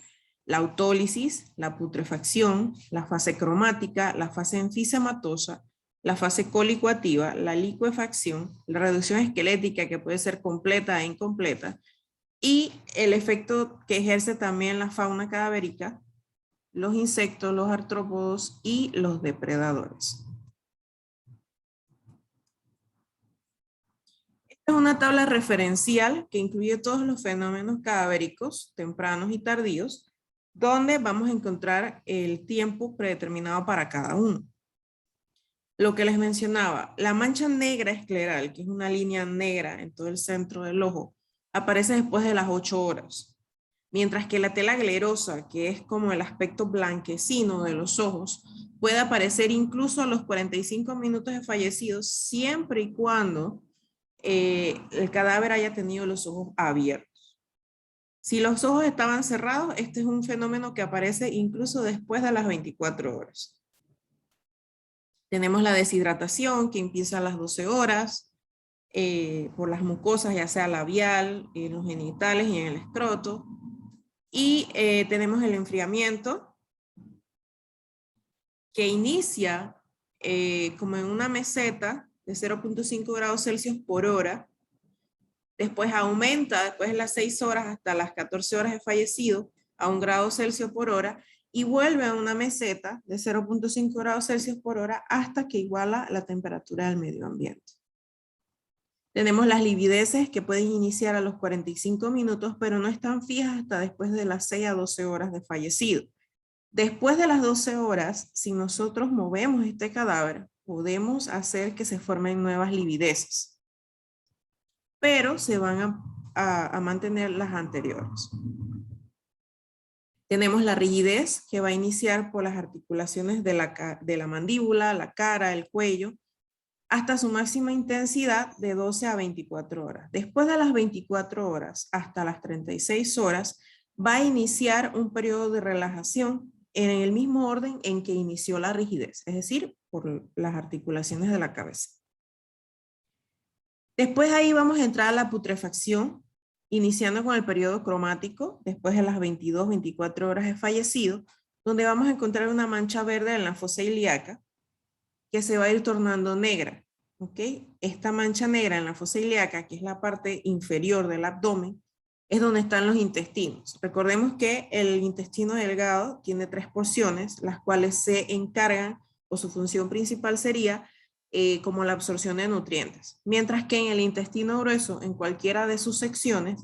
La autólisis, la putrefacción, la fase cromática, la fase enfisematosa, la fase colicuativa, la licuefacción, la reducción esquelética que puede ser completa e incompleta, y el efecto que ejerce también la fauna cadavérica, los insectos, los artrópodos y los depredadores. Es una tabla referencial que incluye todos los fenómenos cadavéricos, tempranos y tardíos, donde vamos a encontrar el tiempo predeterminado para cada uno. Lo que les mencionaba, la mancha negra escleral, que es una línea negra en todo el centro del ojo, aparece después de las 8 horas. Mientras que la tela glerosa, que es como el aspecto blanquecino de los ojos, puede aparecer incluso a los 45 minutos de fallecido, siempre y cuando el cadáver haya tenido los ojos abiertos. Si los ojos estaban cerrados, este es un fenómeno que aparece incluso después de las 24 horas. Tenemos la deshidratación, que empieza a las 12 horas, por las mucosas, ya sea labial, en los genitales y en el escroto. Y tenemos el enfriamiento, que inicia como en una meseta de 0.5 grados Celsius por hora. Después aumenta, después de las 6 horas hasta las 14 horas de fallecido, a 1 grado Celsius por hora, y vuelve a una meseta de 0.5 grados Celsius por hora hasta que iguala la temperatura del medio ambiente. Tenemos las livideces que pueden iniciar a los 45 minutos, pero no están fijas hasta después de las 6 a 12 horas de fallecido. Después de las 12 horas, si nosotros movemos este cadáver, podemos hacer que se formen nuevas livideces, pero se van a mantener las anteriores. Tenemos la rigidez, que va a iniciar por las articulaciones de la mandíbula, la cara, el cuello, hasta su máxima intensidad de 12 a 24 horas. Después de las 24 horas hasta las 36 horas, va a iniciar un periodo de relajación en el mismo orden en que inició la rigidez, es decir, por las articulaciones de la cabeza. Después ahí vamos a entrar a la putrefacción, iniciando con el periodo cromático, después de las 22-24 horas de fallecido, donde vamos a encontrar una mancha verde en la fosa ilíaca, que se va a ir tornando negra. ¿Ok? Esta mancha negra en la fosa ilíaca, que es la parte inferior del abdomen, es donde están los intestinos. Recordemos que el intestino delgado tiene 3 porciones, las cuales se encargan, o su función principal sería como la absorción de nutrientes. Mientras que en el intestino grueso, en cualquiera de sus secciones,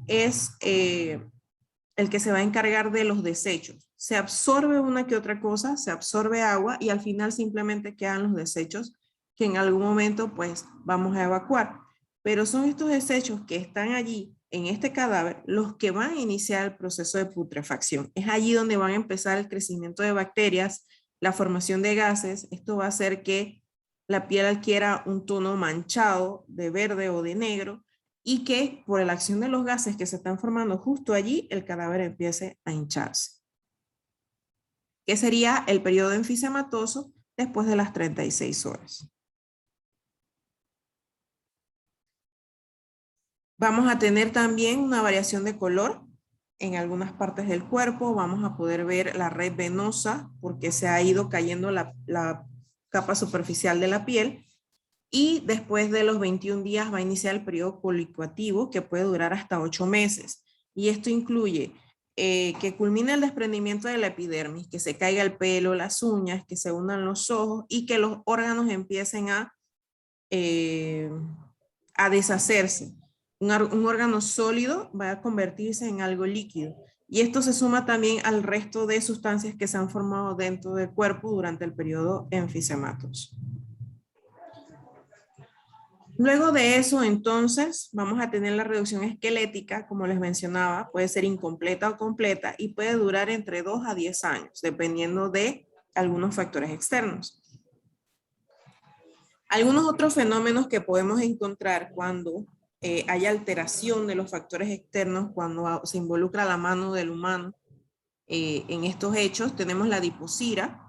es el que se va a encargar de los desechos. Se absorbe una que otra cosa, se absorbe agua y al final simplemente quedan los desechos que en algún momento pues vamos a evacuar. Pero son estos desechos que están allí en este cadáver los que van a iniciar el proceso de putrefacción. Es allí donde van a empezar el crecimiento de bacterias, la formación de gases. Esto va a hacer que la piel adquiera un tono manchado de verde o de negro y que por la acción de los gases que se están formando justo allí, el cadáver empiece a hincharse. Que sería el periodo enfisematoso después de las 36 horas. Vamos a tener también una variación de color en algunas partes del cuerpo. Vamos a poder ver la red venosa porque se ha ido cayendo la capa superficial de la piel. Y después de los 21 días va a iniciar el periodo colicuativo, que puede durar hasta 8 meses. Y esto incluye que culmine el desprendimiento de la epidermis, que se caiga el pelo, las uñas, que se unan los ojos y que los órganos empiecen a deshacerse. Un órgano sólido va a convertirse en algo líquido. Y esto se suma también al resto de sustancias que se han formado dentro del cuerpo durante el periodo enfisematoso. Luego de eso, entonces, vamos a tener la reducción esquelética, como les mencionaba, puede ser incompleta o completa y puede durar entre 2 a 10 años, dependiendo de algunos factores externos. Algunos otros fenómenos que podemos encontrar cuando hay alteración de los factores externos, cuando se involucra la mano del humano en estos hechos, tenemos la adiposira,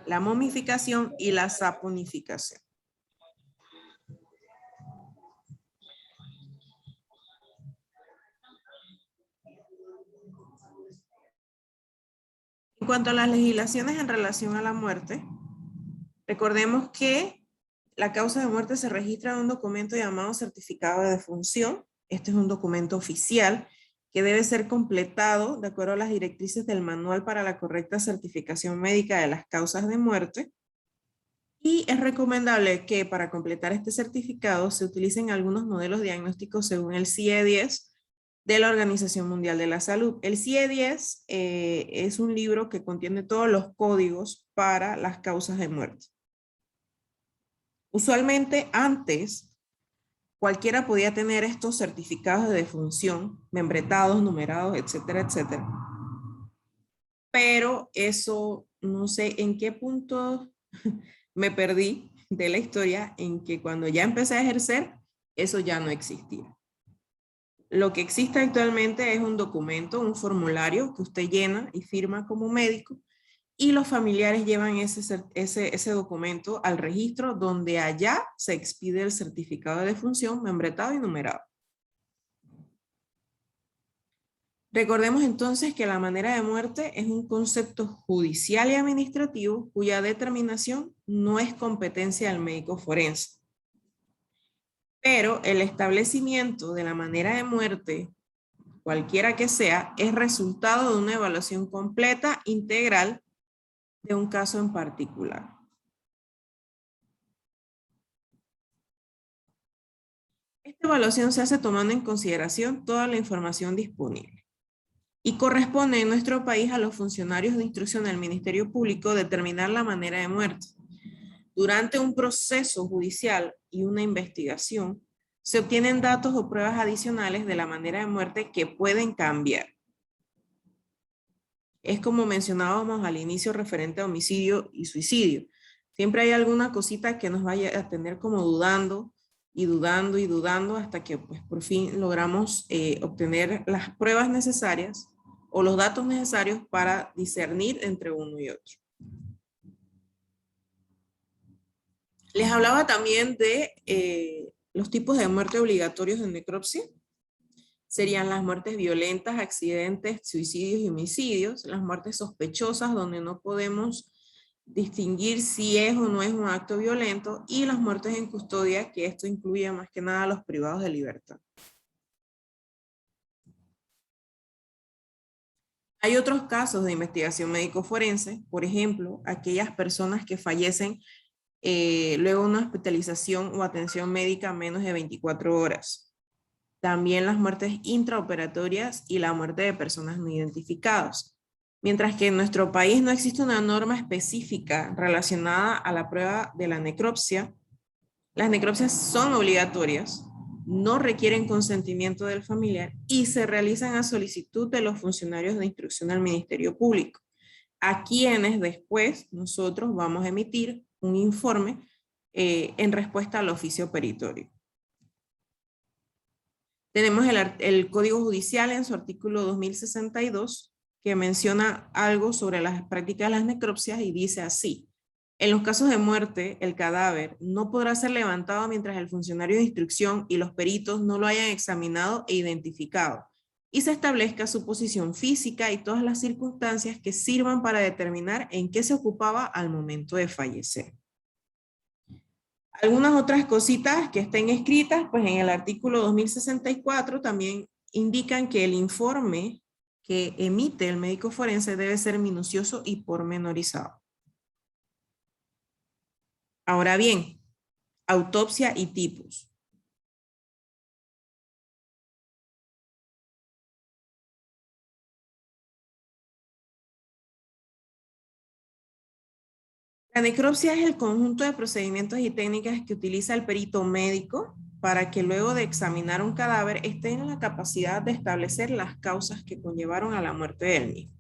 la momificación y la saponificación. En cuanto a las legislaciones en relación a la muerte, recordemos que la causa de muerte se registra en un documento llamado certificado de defunción. Este es un documento oficial que debe ser completado de acuerdo a las directrices del Manual para la correcta certificación médica de las causas de muerte. Y es recomendable que para completar este certificado se utilicen algunos modelos diagnósticos según el CIE-10 de la Organización Mundial de la Salud. El CIE-10 es un libro que contiene todos los códigos para las causas de muerte. Usualmente antes, cualquiera podía tener estos certificados de defunción, membretados, numerados, etcétera, etcétera. Pero eso, no sé en qué punto me perdí de la historia, en que cuando ya empecé a ejercer, eso ya no existía. Lo que existe actualmente es un documento, un formulario que usted llena y firma como médico, y los familiares llevan ese documento al registro, donde allá se expide el certificado de defunción membretado y numerado. Recordemos entonces que la manera de muerte es un concepto judicial y administrativo cuya determinación no es competencia del médico forense. Pero el establecimiento de la manera de muerte, cualquiera que sea, es resultado de una evaluación completa, integral, de un caso en particular. Esta evaluación se hace tomando en consideración toda la información disponible y corresponde en nuestro país a los funcionarios de instrucción del Ministerio Público determinar la manera de muerte. Durante un proceso judicial y una investigación, se obtienen datos o pruebas adicionales de la manera de muerte que pueden cambiar. Es como mencionábamos al inicio referente a homicidio y suicidio. Siempre hay alguna cosita que nos vaya a tener como dudando y dudando y dudando hasta que pues, por fin logramos obtener las pruebas necesarias o los datos necesarios para discernir entre uno y otro. Les hablaba también de los tipos de muerte obligatorios en necropsia. Serían las muertes violentas, accidentes, suicidios y homicidios, las muertes sospechosas donde no podemos distinguir si es o no es un acto violento, y las muertes en custodia, que esto incluye más que nada a los privados de libertad. Hay otros casos de investigación médico-forense, por ejemplo, aquellas personas que fallecen luego de una hospitalización o atención médica menos de 24 horas. También las muertes intraoperatorias y la muerte de personas no identificadas. Mientras que en nuestro país no existe una norma específica relacionada a la prueba de la necropsia, las necropsias son obligatorias, no requieren consentimiento del familiar y se realizan a solicitud de los funcionarios de instrucción del Ministerio Público, a quienes después nosotros vamos a emitir un informe en respuesta al oficio peritorio. Tenemos el Código Judicial en su artículo 2062, que menciona algo sobre las prácticas de las necropsias y dice así: en los casos de muerte, el cadáver no podrá ser levantado mientras el funcionario de instrucción y los peritos no lo hayan examinado e identificado, y se establezca su posición física y todas las circunstancias que sirvan para determinar en qué se ocupaba al momento de fallecer. Algunas otras cositas que estén escritas, pues en el artículo 2064 también indican que el informe que emite el médico forense debe ser minucioso y pormenorizado. Ahora bien, autopsia y tipos. La necropsia es el conjunto de procedimientos y técnicas que utiliza el perito médico para que luego de examinar un cadáver esté en la capacidad de establecer las causas que conllevaron a la muerte del mismo.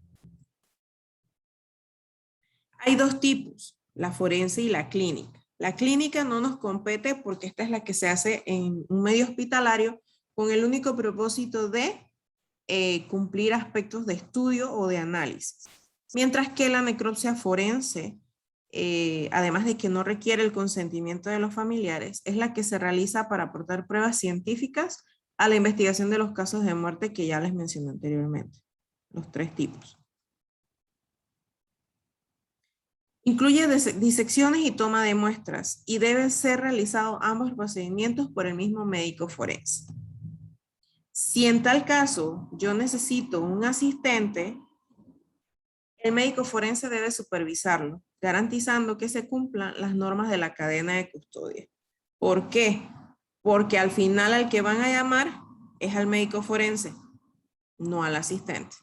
Hay dos tipos, la forense y la clínica. La clínica no nos compete porque esta es la que se hace en un medio hospitalario con el único propósito de cumplir aspectos de estudio o de análisis. Mientras que la necropsia forense, además de que no requiere el consentimiento de los familiares, es la que se realiza para aportar pruebas científicas a la investigación de los casos de muerte que ya les mencioné anteriormente, los tres tipos. Incluye disecciones y toma de muestras y deben ser realizados ambos procedimientos por el mismo médico forense. Si en tal caso yo necesito un asistente, el médico forense debe supervisarlo, garantizando que se cumplan las normas de la cadena de custodia. ¿Por qué? Porque al final al que van a llamar es al médico forense, no al asistente.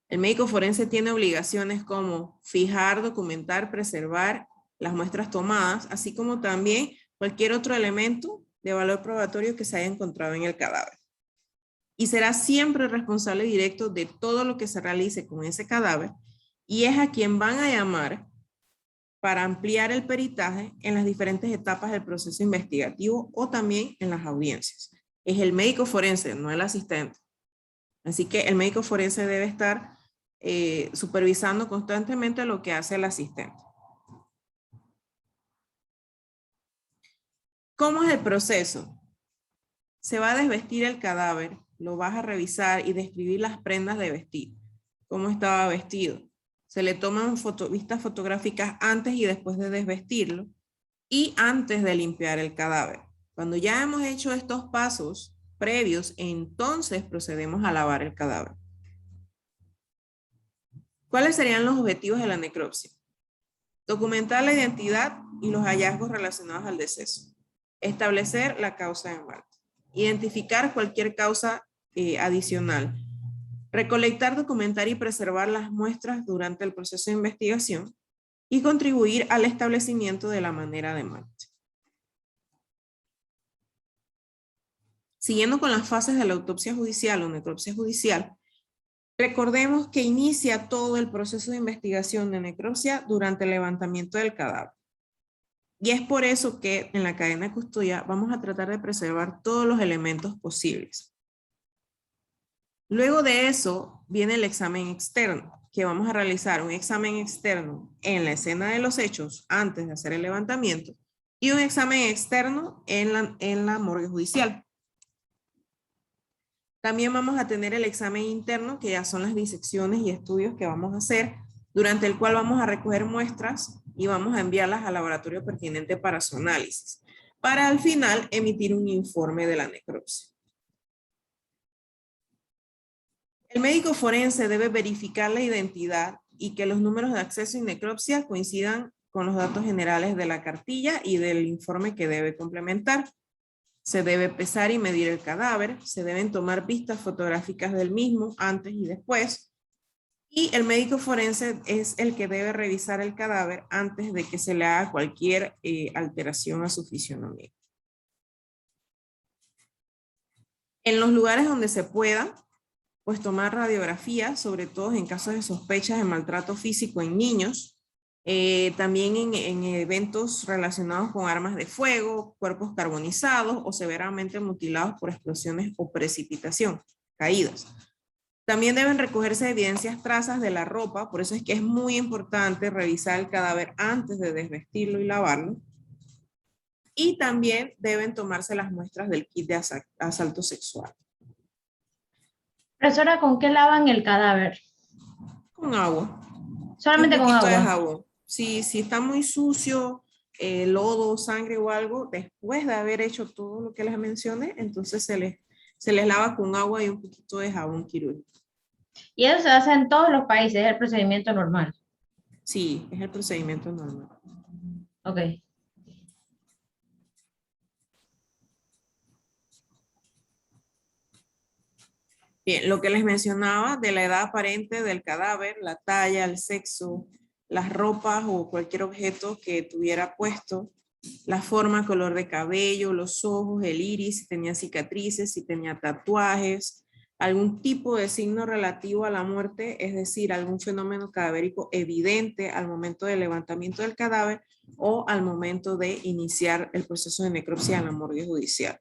El médico forense tiene obligaciones como fijar, documentar, preservar las muestras tomadas, así como también cualquier otro elemento de valor probatorio que se haya encontrado en el cadáver. Y será siempre responsable directo de todo lo que se realice con ese cadáver y es a quien van a llamar para ampliar el peritaje en las diferentes etapas del proceso investigativo o también en las audiencias. Es el médico forense, no el asistente. Así que el médico forense debe estar supervisando constantemente lo que hace el asistente. ¿Cómo es el proceso? Se va a desvestir el cadáver, lo vas a revisar y describir las prendas de vestir, cómo estaba vestido. Se le toman vistas fotográficas antes y después de desvestirlo y antes de limpiar el cadáver. Cuando ya hemos hecho estos pasos previos, entonces procedemos a lavar el cadáver. ¿Cuáles serían los objetivos de la necropsia? Documentar la identidad y los hallazgos relacionados al deceso. Establecer la causa de muerte. Identificar cualquier causa adicional. Recolectar, documentar y preservar las muestras durante el proceso de investigación y contribuir al establecimiento de la manera de muerte. Siguiendo con las fases de la autopsia judicial o necropsia judicial, recordemos que inicia todo el proceso de investigación de necropsia durante el levantamiento del cadáver. Y es por eso que en la cadena de custodia vamos a tratar de preservar todos los elementos posibles. Luego de eso viene el examen externo, que vamos a realizar un examen externo en la escena de los hechos antes de hacer el levantamiento y un examen externo en la morgue judicial. También vamos a tener el examen interno, que ya son las disecciones y estudios que vamos a hacer, durante el cual vamos a recoger muestras y vamos a enviarlas al laboratorio pertinente para su análisis, para al final emitir un informe de la necropsia. El médico forense debe verificar la identidad y que los números de acceso y necropsia coincidan con los datos generales de la cartilla y del informe que debe complementar. Se debe pesar y medir el cadáver, se deben tomar vistas fotográficas del mismo antes y después, y el médico forense es el que debe revisar el cadáver antes de que se le haga cualquier alteración a su fisionomía. En los lugares donde se pueda, pues tomar radiografías, sobre todo en casos de sospechas de maltrato físico en niños, también en eventos relacionados con armas de fuego, cuerpos carbonizados o severamente mutilados por explosiones o precipitación, caídas. También deben recogerse evidencias trazas de la ropa, por eso es que es muy importante revisar el cadáver antes de desvestirlo y lavarlo. Y también deben tomarse las muestras del kit de asalto sexual. Profesora, ¿con qué lavan el cadáver? Con agua. Solamente con agua. De jabón. Si está muy sucio, lodo, sangre o algo, después de haber hecho todo lo que les mencioné, entonces se les lava con agua y un poquito de jabón quirúrgico. Y eso se hace en todos los países, es el procedimiento normal. Sí, es el procedimiento normal. Ok. Bien, lo que les mencionaba de la edad aparente del cadáver, la talla, el sexo, las ropas o cualquier objeto que tuviera puesto, la forma, color de cabello, los ojos, el iris, si tenía cicatrices, si tenía tatuajes, algún tipo de signo relativo a la muerte, es decir, algún fenómeno cadavérico evidente al momento del levantamiento del cadáver o al momento de iniciar el proceso de necropsia en la morgue judicial.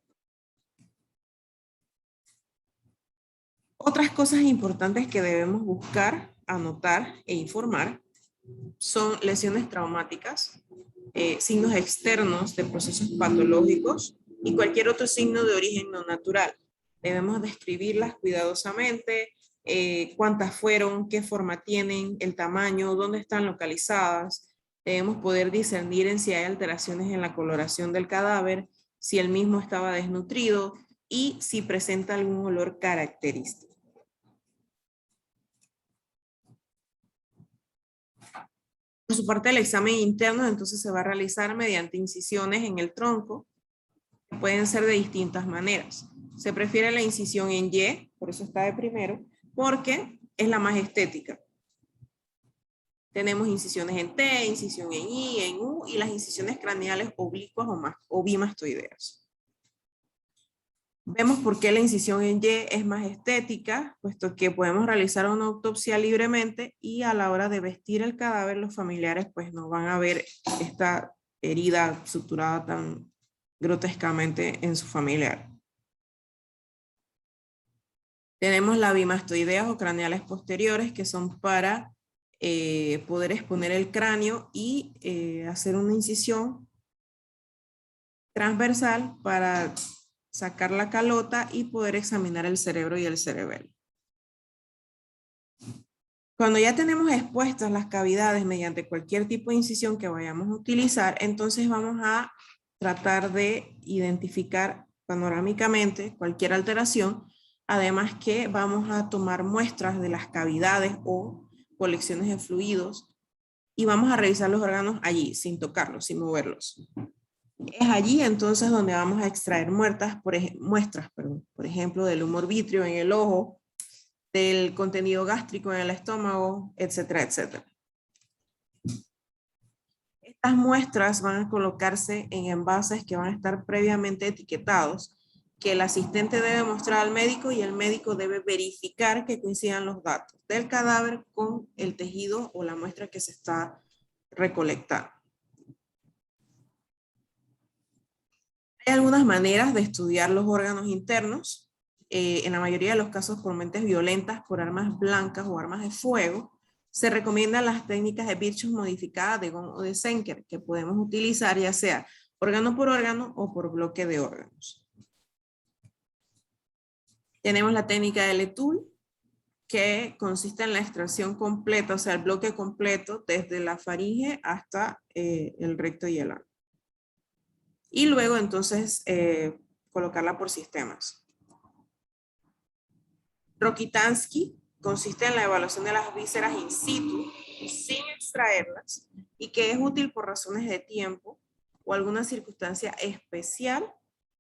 Otras cosas importantes que debemos buscar, anotar e informar son lesiones traumáticas, signos externos de procesos patológicos y cualquier otro signo de origen no natural. Debemos describirlas cuidadosamente, cuántas fueron, qué forma tienen, el tamaño, dónde están localizadas. Debemos poder discernir en si hay alteraciones en la coloración del cadáver, si el mismo estaba desnutrido y si presenta algún olor característico. Por su parte, el examen interno entonces se va a realizar mediante incisiones en el tronco, que pueden ser de distintas maneras. Se prefiere la incisión en Y, por eso está de primero, porque es la más estética. Tenemos incisiones en T, incisión en I, en U, y las incisiones craneales oblicuas o bimastoideas. Vemos por qué la incisión en Y es más estética, puesto que podemos realizar una autopsia libremente y a la hora de vestir el cadáver los familiares pues no van a ver esta herida suturada tan grotescamente en su familiar. Tenemos las bimastoideas o craneales posteriores, que son para poder exponer el cráneo y hacer una incisión transversal para sacar la calota y poder examinar el cerebro y el cerebelo. Cuando ya tenemos expuestas las cavidades mediante cualquier tipo de incisión que vayamos a utilizar, entonces vamos a tratar de identificar panorámicamente cualquier alteración, además que vamos a tomar muestras de las cavidades o colecciones de fluidos y vamos a revisar los órganos allí, sin tocarlos, sin moverlos. Es allí entonces donde vamos a extraer muestras, por ejemplo, del humor vítreo en el ojo, del contenido gástrico en el estómago, etcétera, etcétera. Estas muestras van a colocarse en envases que van a estar previamente etiquetados, que el asistente debe mostrar al médico y el médico debe verificar que coincidan los datos del cadáver con el tejido o la muestra que se está recolectando. Hay algunas maneras de estudiar los órganos internos, en la mayoría de los casos por mentes violentas, por armas blancas o armas de fuego. Se recomiendan las técnicas de Virchow modificadas de Ghon o de Senker, que podemos utilizar ya sea órgano por órgano o por bloque de órganos. Tenemos la técnica de Letoul, que consiste en la extracción completa, o sea, el bloque completo desde la faringe hasta el recto y el ano. Y luego entonces colocarla por sistemas. Rokitansky consiste en la evaluación de las vísceras in situ, sin extraerlas, y que es útil por razones de tiempo o alguna circunstancia especial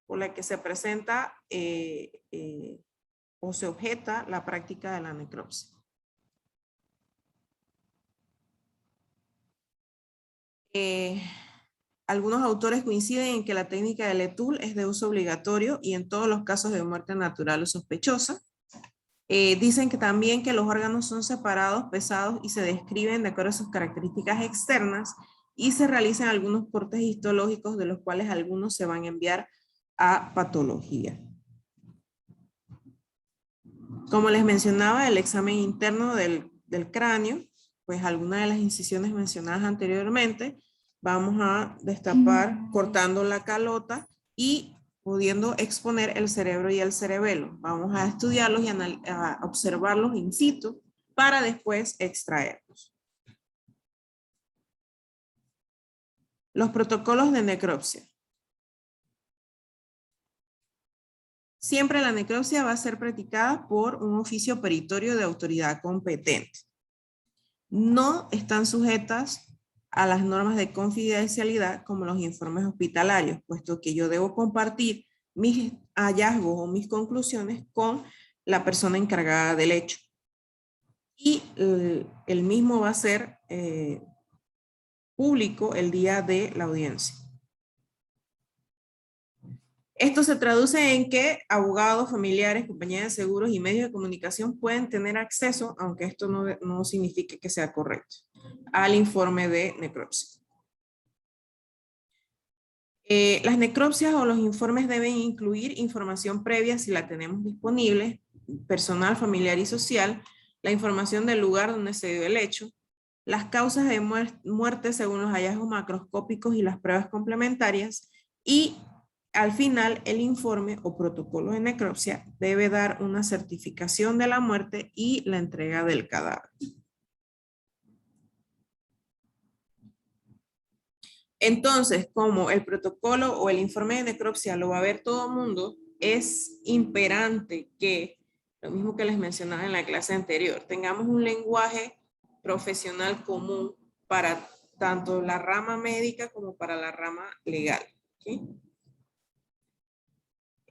por la que se presenta o se objeta la práctica de la necropsia. Algunos autores coinciden en que la técnica de Letoul es de uso obligatorio y en todos los casos de muerte natural o sospechosa. Dicen que también que los órganos son separados, pesados y se describen de acuerdo a sus características externas y se realizan algunos cortes histológicos de los cuales algunos se van a enviar a patología. Como les mencionaba, el examen interno del cráneo, pues algunas de las incisiones mencionadas anteriormente, vamos a destapar cortando la calota y pudiendo exponer el cerebro y el cerebelo. Vamos a estudiarlos y a observarlos in situ para después extraerlos. Los protocolos de necropsia. Siempre la necropsia va a ser practicada por un oficio peritorio de autoridad competente. No están sujetas a las normas de confidencialidad como los informes hospitalarios, puesto que yo debo compartir mis hallazgos o mis conclusiones con la persona encargada del hecho. Y el mismo va a ser público el día de la audiencia. Esto se traduce en que abogados, familiares, compañías de seguros y medios de comunicación pueden tener acceso, aunque esto no signifique que sea correcto, al informe de necropsia. Las necropsias o los informes deben incluir información previa si la tenemos disponible, personal, familiar y social, la información del lugar donde se dio el hecho, las causas de muerte según los hallazgos macroscópicos y las pruebas complementarias y al final el informe o protocolo de necropsia debe dar una certificación de la muerte y la entrega del cadáver. Entonces, como el protocolo o el informe de necropsia lo va a ver todo el mundo, es imperante que, lo mismo que les mencionaba en la clase anterior, tengamos un lenguaje profesional común para tanto la rama médica como para la rama legal. ¿Okay?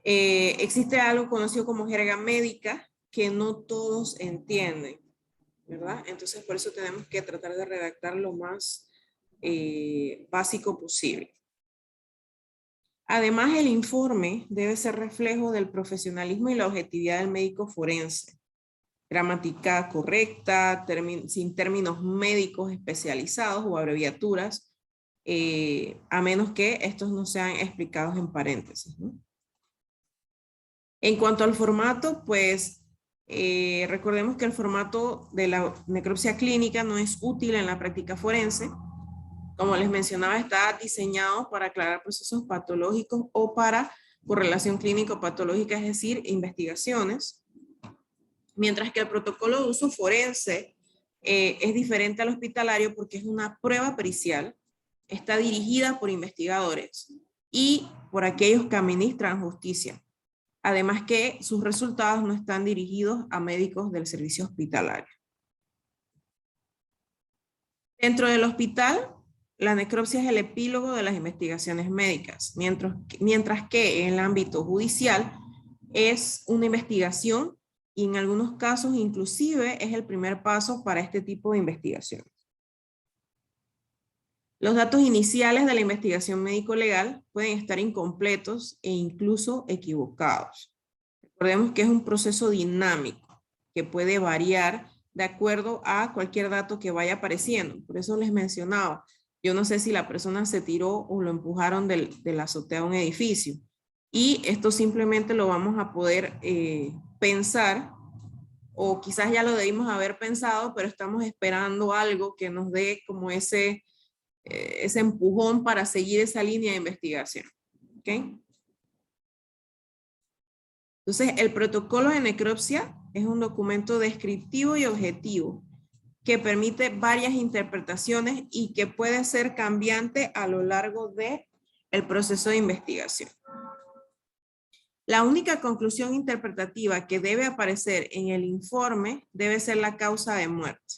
Existe algo conocido como jerga médica que no todos entienden, ¿verdad? Entonces, por eso tenemos que tratar de redactar lo más básico posible. Además, el informe debe ser reflejo del profesionalismo y la objetividad del médico forense. Gramática correcta, sin términos médicos especializados o abreviaturas, a menos que estos no sean explicados en paréntesis, ¿no? En cuanto al formato, pues recordemos que el formato de la necropsia clínica no es útil en la práctica forense. Como les mencionaba, está diseñado para aclarar procesos patológicos o para correlación clínico-patológica, es decir, investigaciones. Mientras que el protocolo de uso forense es diferente al hospitalario porque es una prueba pericial, está dirigida por investigadores y por aquellos que administran justicia. Además que sus resultados no están dirigidos a médicos del servicio hospitalario. Dentro del hospital, la necropsia es el epílogo de las investigaciones médicas, mientras que en el ámbito judicial es una investigación y en algunos casos inclusive es el primer paso para este tipo de investigaciones. Los datos iniciales de la investigación médico-legal pueden estar incompletos e incluso equivocados. Recordemos que es un proceso dinámico que puede variar de acuerdo a cualquier dato que vaya apareciendo. Por eso les mencionaba, yo no sé si la persona se tiró o lo empujaron de la azotea de un edificio. Y esto simplemente lo vamos a poder pensar, o quizás ya lo debimos haber pensado, pero estamos esperando algo que nos dé como ese empujón para seguir esa línea de investigación. ¿Okay? Entonces, el protocolo de necropsia es un documento descriptivo y objetivo que permite varias interpretaciones y que puede ser cambiante a lo largo del proceso de investigación. La única conclusión interpretativa que debe aparecer en el informe debe ser la causa de muerte.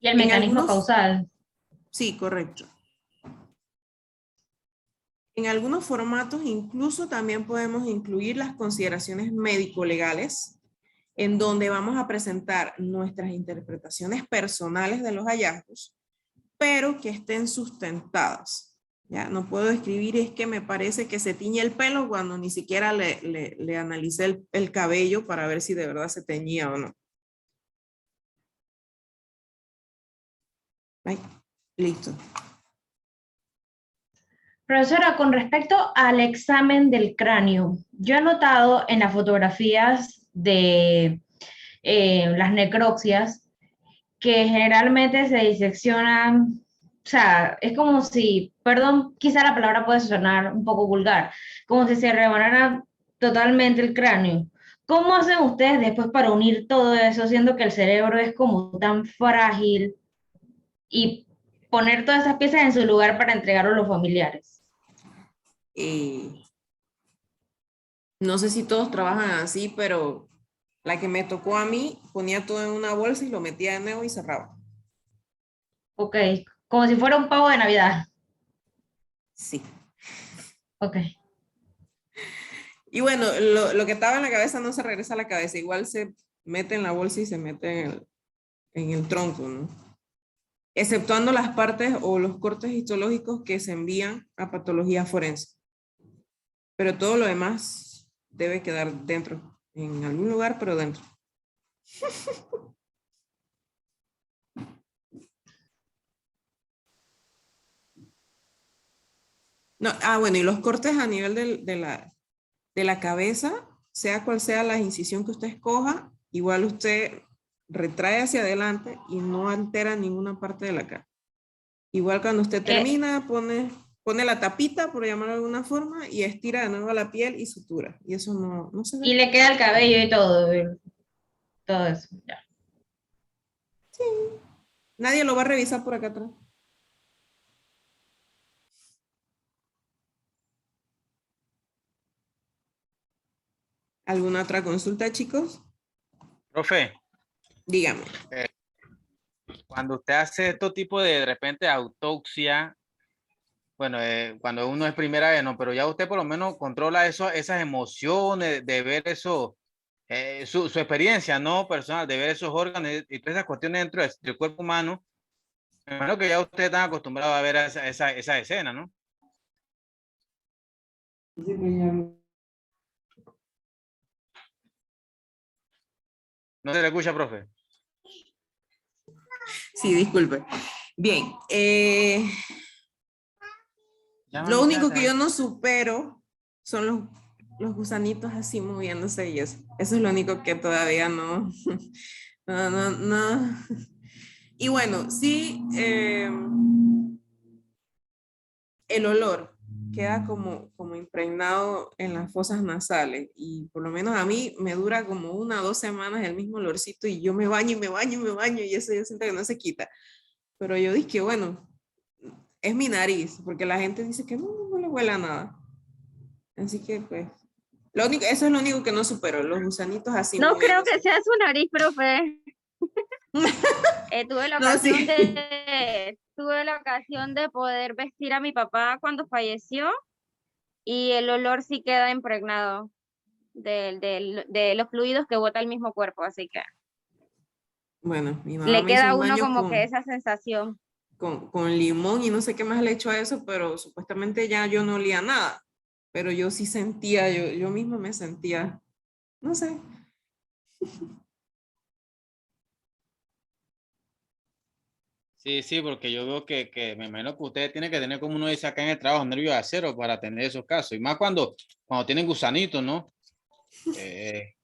Y el mecanismo causal. Sí, correcto. En algunos formatos incluso también podemos incluir las consideraciones médico-legales, en donde vamos a presentar nuestras interpretaciones personales de los hallazgos, pero que estén sustentadas. Ya no puedo escribir es que me parece que se tiñe el pelo cuando ni siquiera le analicé el cabello para ver si de verdad se teñía o no. Ay, listo. Profesora, con respecto al examen del cráneo, yo he notado en las fotografías de las necropsias que generalmente se diseccionan, o sea, es como si, perdón, quizá la palabra puede sonar un poco vulgar, como si se rebanara totalmente el cráneo. ¿Cómo hacen ustedes después para unir todo eso, siendo que el cerebro es como tan frágil y poner todas esas piezas en su lugar para entregarlo a los familiares? No sé si todos trabajan así, pero la que me tocó a mí ponía todo en una bolsa y lo metía de nuevo y cerraba. Ok, como si fuera un pavo de Navidad. Sí. Ok. Y bueno, lo que estaba en la cabeza no se regresa a la cabeza, igual se mete en la bolsa y se mete en el tronco, ¿no? Exceptuando las partes o los cortes histológicos que se envían a patología forense. Pero todo lo demás debe quedar dentro, en algún lugar, pero dentro. No, bueno, y los cortes a nivel de la cabeza, sea cual sea la incisión que usted escoja, igual usted retrae hacia adelante y no altera ninguna parte de la cara. Igual cuando usted termina, pone la tapita, por llamarlo de alguna forma, y estira de nuevo la piel y sutura. Y eso no se ve. Y le queda el cabello y todo eso. Ya. Sí. Nadie lo va a revisar por acá atrás. ¿Alguna otra consulta, chicos? Profe, Dígame. Cuando usted hace estos tipos de repente autopsia, bueno, cuando uno es primera vez, no, pero ya usted por lo menos controla eso, esas emociones, de ver eso, su experiencia, ¿no? Personal, de ver esos órganos y todas esas cuestiones dentro del cuerpo humano. Me imagino que ya usted está acostumbrado a ver esa escena, ¿no? No se le escucha, profe. Sí, disculpe. Bien, Llama a lo mi único casa. que yo no supero son los gusanitos así moviéndose y eso. Eso es lo único que todavía no, no. Y bueno, sí, el olor queda como impregnado en las fosas nasales y por lo menos a mí me dura como 1 o 2 semanas el mismo olorcito y yo me baño y me baño y me baño y eso yo siento que no se quita. Pero yo dije, bueno, es mi nariz, porque la gente dice que no le huele a nada. Así que pues, eso es lo único que no supero, los gusanitos así No creo que moviéndose. sea su nariz, profe. Tuve la No, ocasión sí. tuve la ocasión de poder vestir a mi papá cuando falleció y el olor sí queda impregnado de los fluidos que bota el mismo cuerpo, así que Bueno, mi mamá le me hizo queda a un uno baño como que esa sensación. con limón y no sé qué más le echó a eso, pero supuestamente ya yo no olía nada. Pero yo sí sentía, yo misma me sentía, no sé. Sí, sí, porque yo veo que me imagino que usted tiene que tener, como uno dice acá en el trabajo, nervios de acero para tener esos casos. Y más cuando tienen gusanitos, ¿no?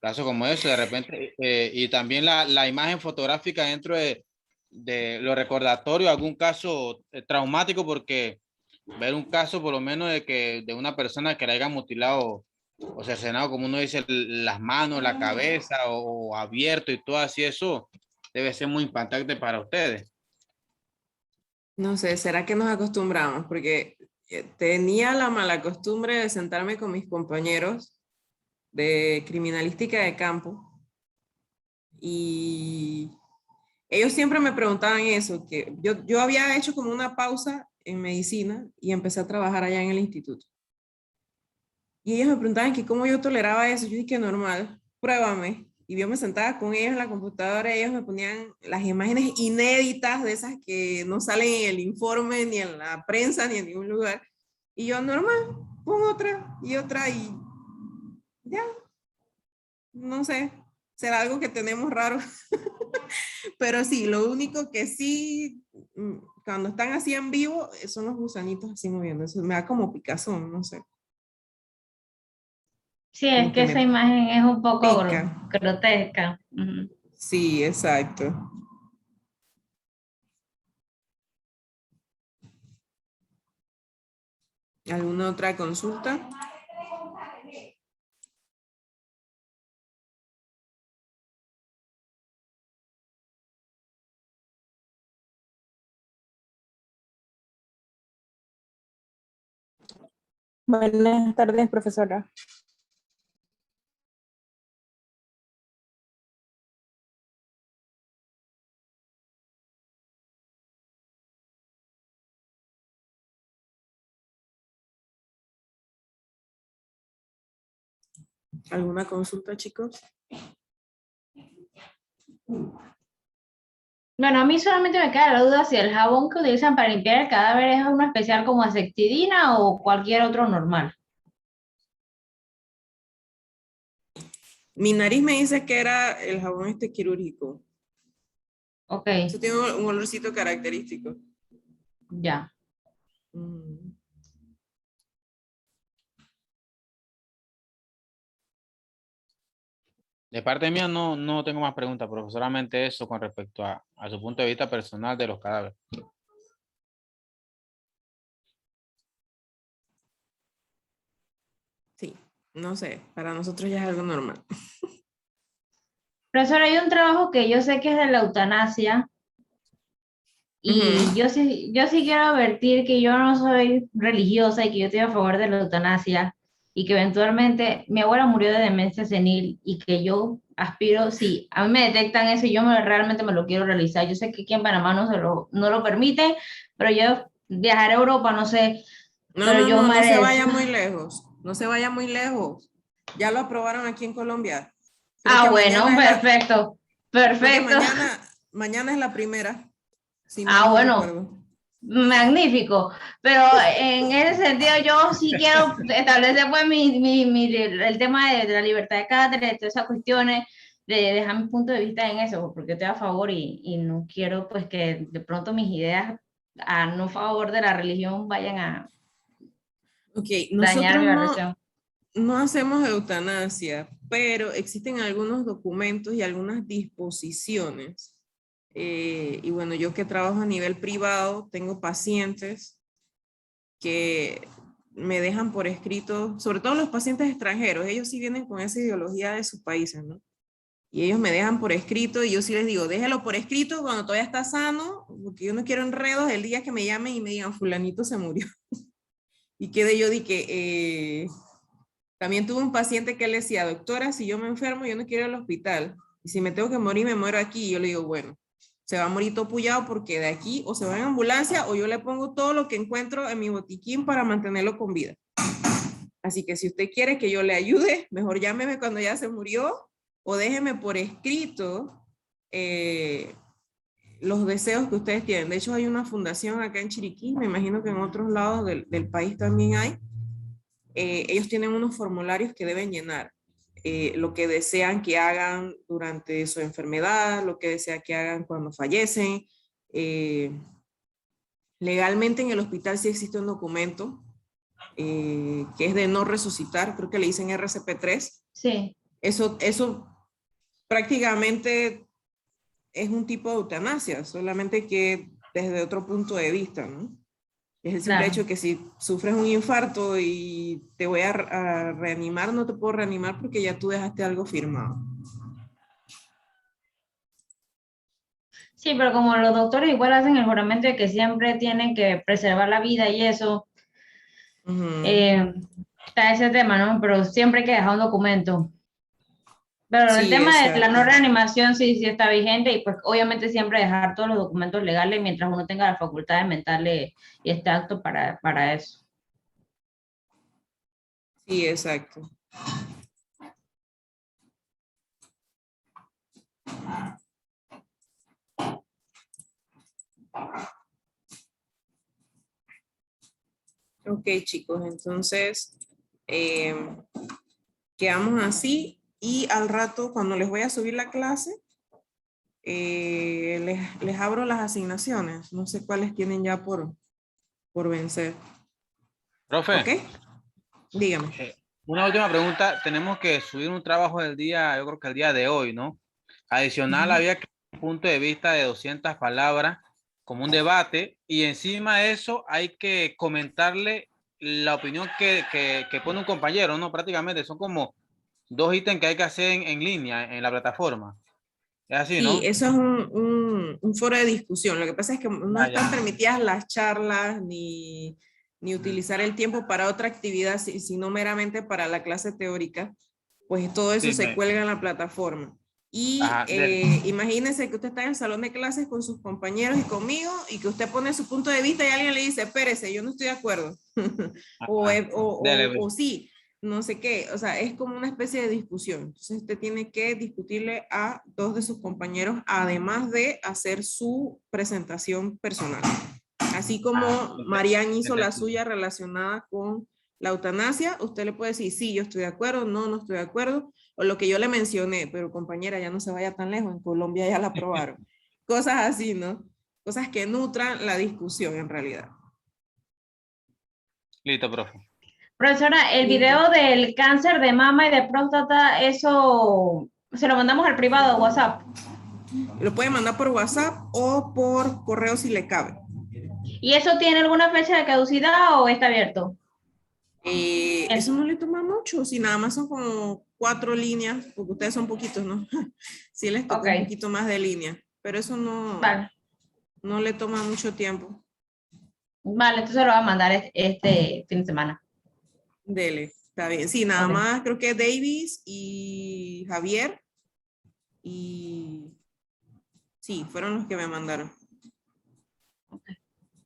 Casos como eso, de repente. Y también la imagen fotográfica dentro de los recordatorios, algún caso traumático, porque ver un caso por lo menos de una persona que le haya mutilado o cercenado, como uno dice, las manos, la cabeza o abierto y todo así, eso debe ser muy impactante para ustedes. No sé, ¿será que nos acostumbramos? Porque tenía la mala costumbre de sentarme con mis compañeros de criminalística de campo y ellos siempre me preguntaban eso, que yo había hecho como una pausa en medicina y empecé a trabajar allá en el instituto. Y ellos me preguntaban que cómo yo toleraba eso. Yo dije, normal, pruébame. Y yo me sentaba con ellos en la computadora y ellos me ponían las imágenes inéditas de esas que no salen en el informe, ni en la prensa, ni en ningún lugar. Y yo, normal, pon otra y ya, no sé, será algo que tenemos raro. Pero sí, lo único que sí, cuando están así en vivo, son los gusanitos así moviendo. Eso me da como picazón, no sé. Sí, es Como que que esa me imagen es un poco pica. grotesca. Ujú. Sí, exacto. ¿Alguna otra consulta? Buenas tardes, profesora. ¿Alguna consulta, chicos? Bueno, a mí solamente me queda la duda si el jabón que utilizan para limpiar el cadáver es uno especial como asectidina o cualquier otro normal. Mi nariz me dice que era el jabón este quirúrgico. Ok, Eso tiene un olorcito característico. ya. Mm. De parte mía no tengo más preguntas, pero solamente eso con respecto a su punto de vista personal de los cadáveres. Sí, no sé, para nosotros ya es algo normal. Profesor, hay un trabajo que yo sé que es de la eutanasia y Ujú. yo sí quiero advertir que yo no soy religiosa y que yo estoy a favor de la eutanasia. y que eventualmente mi abuela murió de demencia senil y que yo aspiro, si a mí me detectan eso y yo realmente me lo quiero realizar. Yo sé que aquí en Panamá no lo permite, pero yo viajar a Europa, no sé, No, pero no, yo no, no se madre. vaya muy lejos. No se vaya muy lejos. Ya lo aprobaron aquí en Colombia. Creo Ah, que bueno, mañana es la, perfecto, creo que perfecto. mañana es la primera, si Ah, mal no bueno, recuerdo. magnífico, pero en ese sentido yo sí quiero establecer pues el tema de la libertad de cátedra, de todas esas cuestiones, de dejar mi punto de vista en eso, porque estoy a favor y no quiero pues que de pronto mis ideas a no favor de la religión vayan a Ok, dañar nosotros mi no, versión. no hacemos eutanasia, pero existen algunos documentos y algunas disposiciones. Y bueno, yo que trabajo a nivel privado, tengo pacientes que me dejan por escrito, sobre todo los pacientes extranjeros, ellos sí vienen con esa ideología de sus países, ¿no? Y ellos me dejan por escrito y yo sí les digo, déjelo por escrito cuando todavía está sano, porque yo no quiero enredos el día que me llamen y me digan, fulanito se murió. Y quedé yo de que también tuve un paciente que le decía, doctora, si yo me enfermo, yo no quiero ir al hospital. Y si me tengo que morir, me muero aquí. Y yo le digo, bueno, se va a morir todo pullado porque de aquí o se va en ambulancia o yo le pongo todo lo que encuentro en mi botiquín para mantenerlo con vida. Así que si usted quiere que yo le ayude, mejor llámeme cuando ya se murió o déjeme por escrito los deseos que ustedes tienen. De hecho, hay una fundación acá en Chiriquí, me imagino que en otros lados del país también hay. Ellos tienen unos formularios que deben llenar. Lo que desean que hagan durante su enfermedad, lo que desean que hagan cuando fallecen. Legalmente en el hospital sí existe un documento que es de no resucitar, creo que le dicen RCP-3. Sí, Eso prácticamente es un tipo de eutanasia, solamente que desde otro punto de vista, ¿no? Es el simple claro. hecho que si sufres un infarto y te voy a reanimar, no te puedo reanimar porque ya tú dejaste algo firmado. Sí, pero como los doctores igual hacen el juramento de que siempre tienen que preservar la vida y eso, Ujú. está ese tema, ¿no? Pero siempre hay que dejar un documento. Pero el Sí, tema de la no exacto. reanimación sí está vigente y pues obviamente siempre dejar todos los documentos legales mientras uno tenga las facultades mentales y esté apto para eso. Sí, exacto. Ok, chicos, entonces eh, quedamos así y al rato cuando les voy a subir la clase, les abro las asignaciones. No sé cuáles tienen ya por vencer. Profe, ¿Ok? Dígame. una última pregunta. Tenemos que subir un trabajo del día, yo creo que el día de hoy, ¿no? Adicional, Ujú. había que un punto de vista de 200 palabras como un debate y encima de eso hay que comentarle la opinión que pone un compañero, ¿no? Prácticamente son como dos ítems que hay que hacer en línea, en la plataforma. Es así, Sí, ¿no? eso es un foro de discusión. Lo que pasa es que no Ya, están ya. permitidas las charlas ni utilizar el tiempo para otra actividad, sino meramente para la clase teórica. Pues todo eso Sí, se me. cuelga en la plataforma. Y Ajá, dele. imagínense que usted está en el salón de clases con sus compañeros y conmigo y que usted pone su punto de vista y alguien le dice, espérese, yo no estoy de acuerdo. Ajá, dele, O sí, no sé qué, o sea, es como una especie de discusión. Entonces usted tiene que discutirle a dos de sus compañeros, además de hacer su presentación personal. Así ajá, como Marian hizo la entendido. suya relacionada con la eutanasia, usted le puede decir, sí, yo estoy de acuerdo, no, no estoy de acuerdo, o lo que yo le mencioné, pero compañera, ya no se vaya tan lejos, en Colombia ya la aprobaron. Cosas así, ¿no? Cosas que nutran la discusión en realidad. Listo, profe. Profesora, el Listo. video del cáncer de mama y de próstata, eso se lo mandamos al privado de WhatsApp. Lo puede mandar por WhatsApp o por correo si le cabe. ¿Y eso tiene alguna fecha de caducidad o está abierto? Eso no le toma mucho, si nada más son como 4 líneas, porque ustedes son poquitos, ¿no? Sí les tocó Ok, un poquito más de línea, pero eso vale. no le toma mucho tiempo. Vale, entonces lo voy a mandar este fin de semana. Dele. Está bien, sí, nada Ok. más creo que Davis y Javier y sí, fueron los que me mandaron.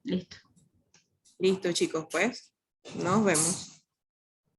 Listo. Listo, chicos, pues nos vemos.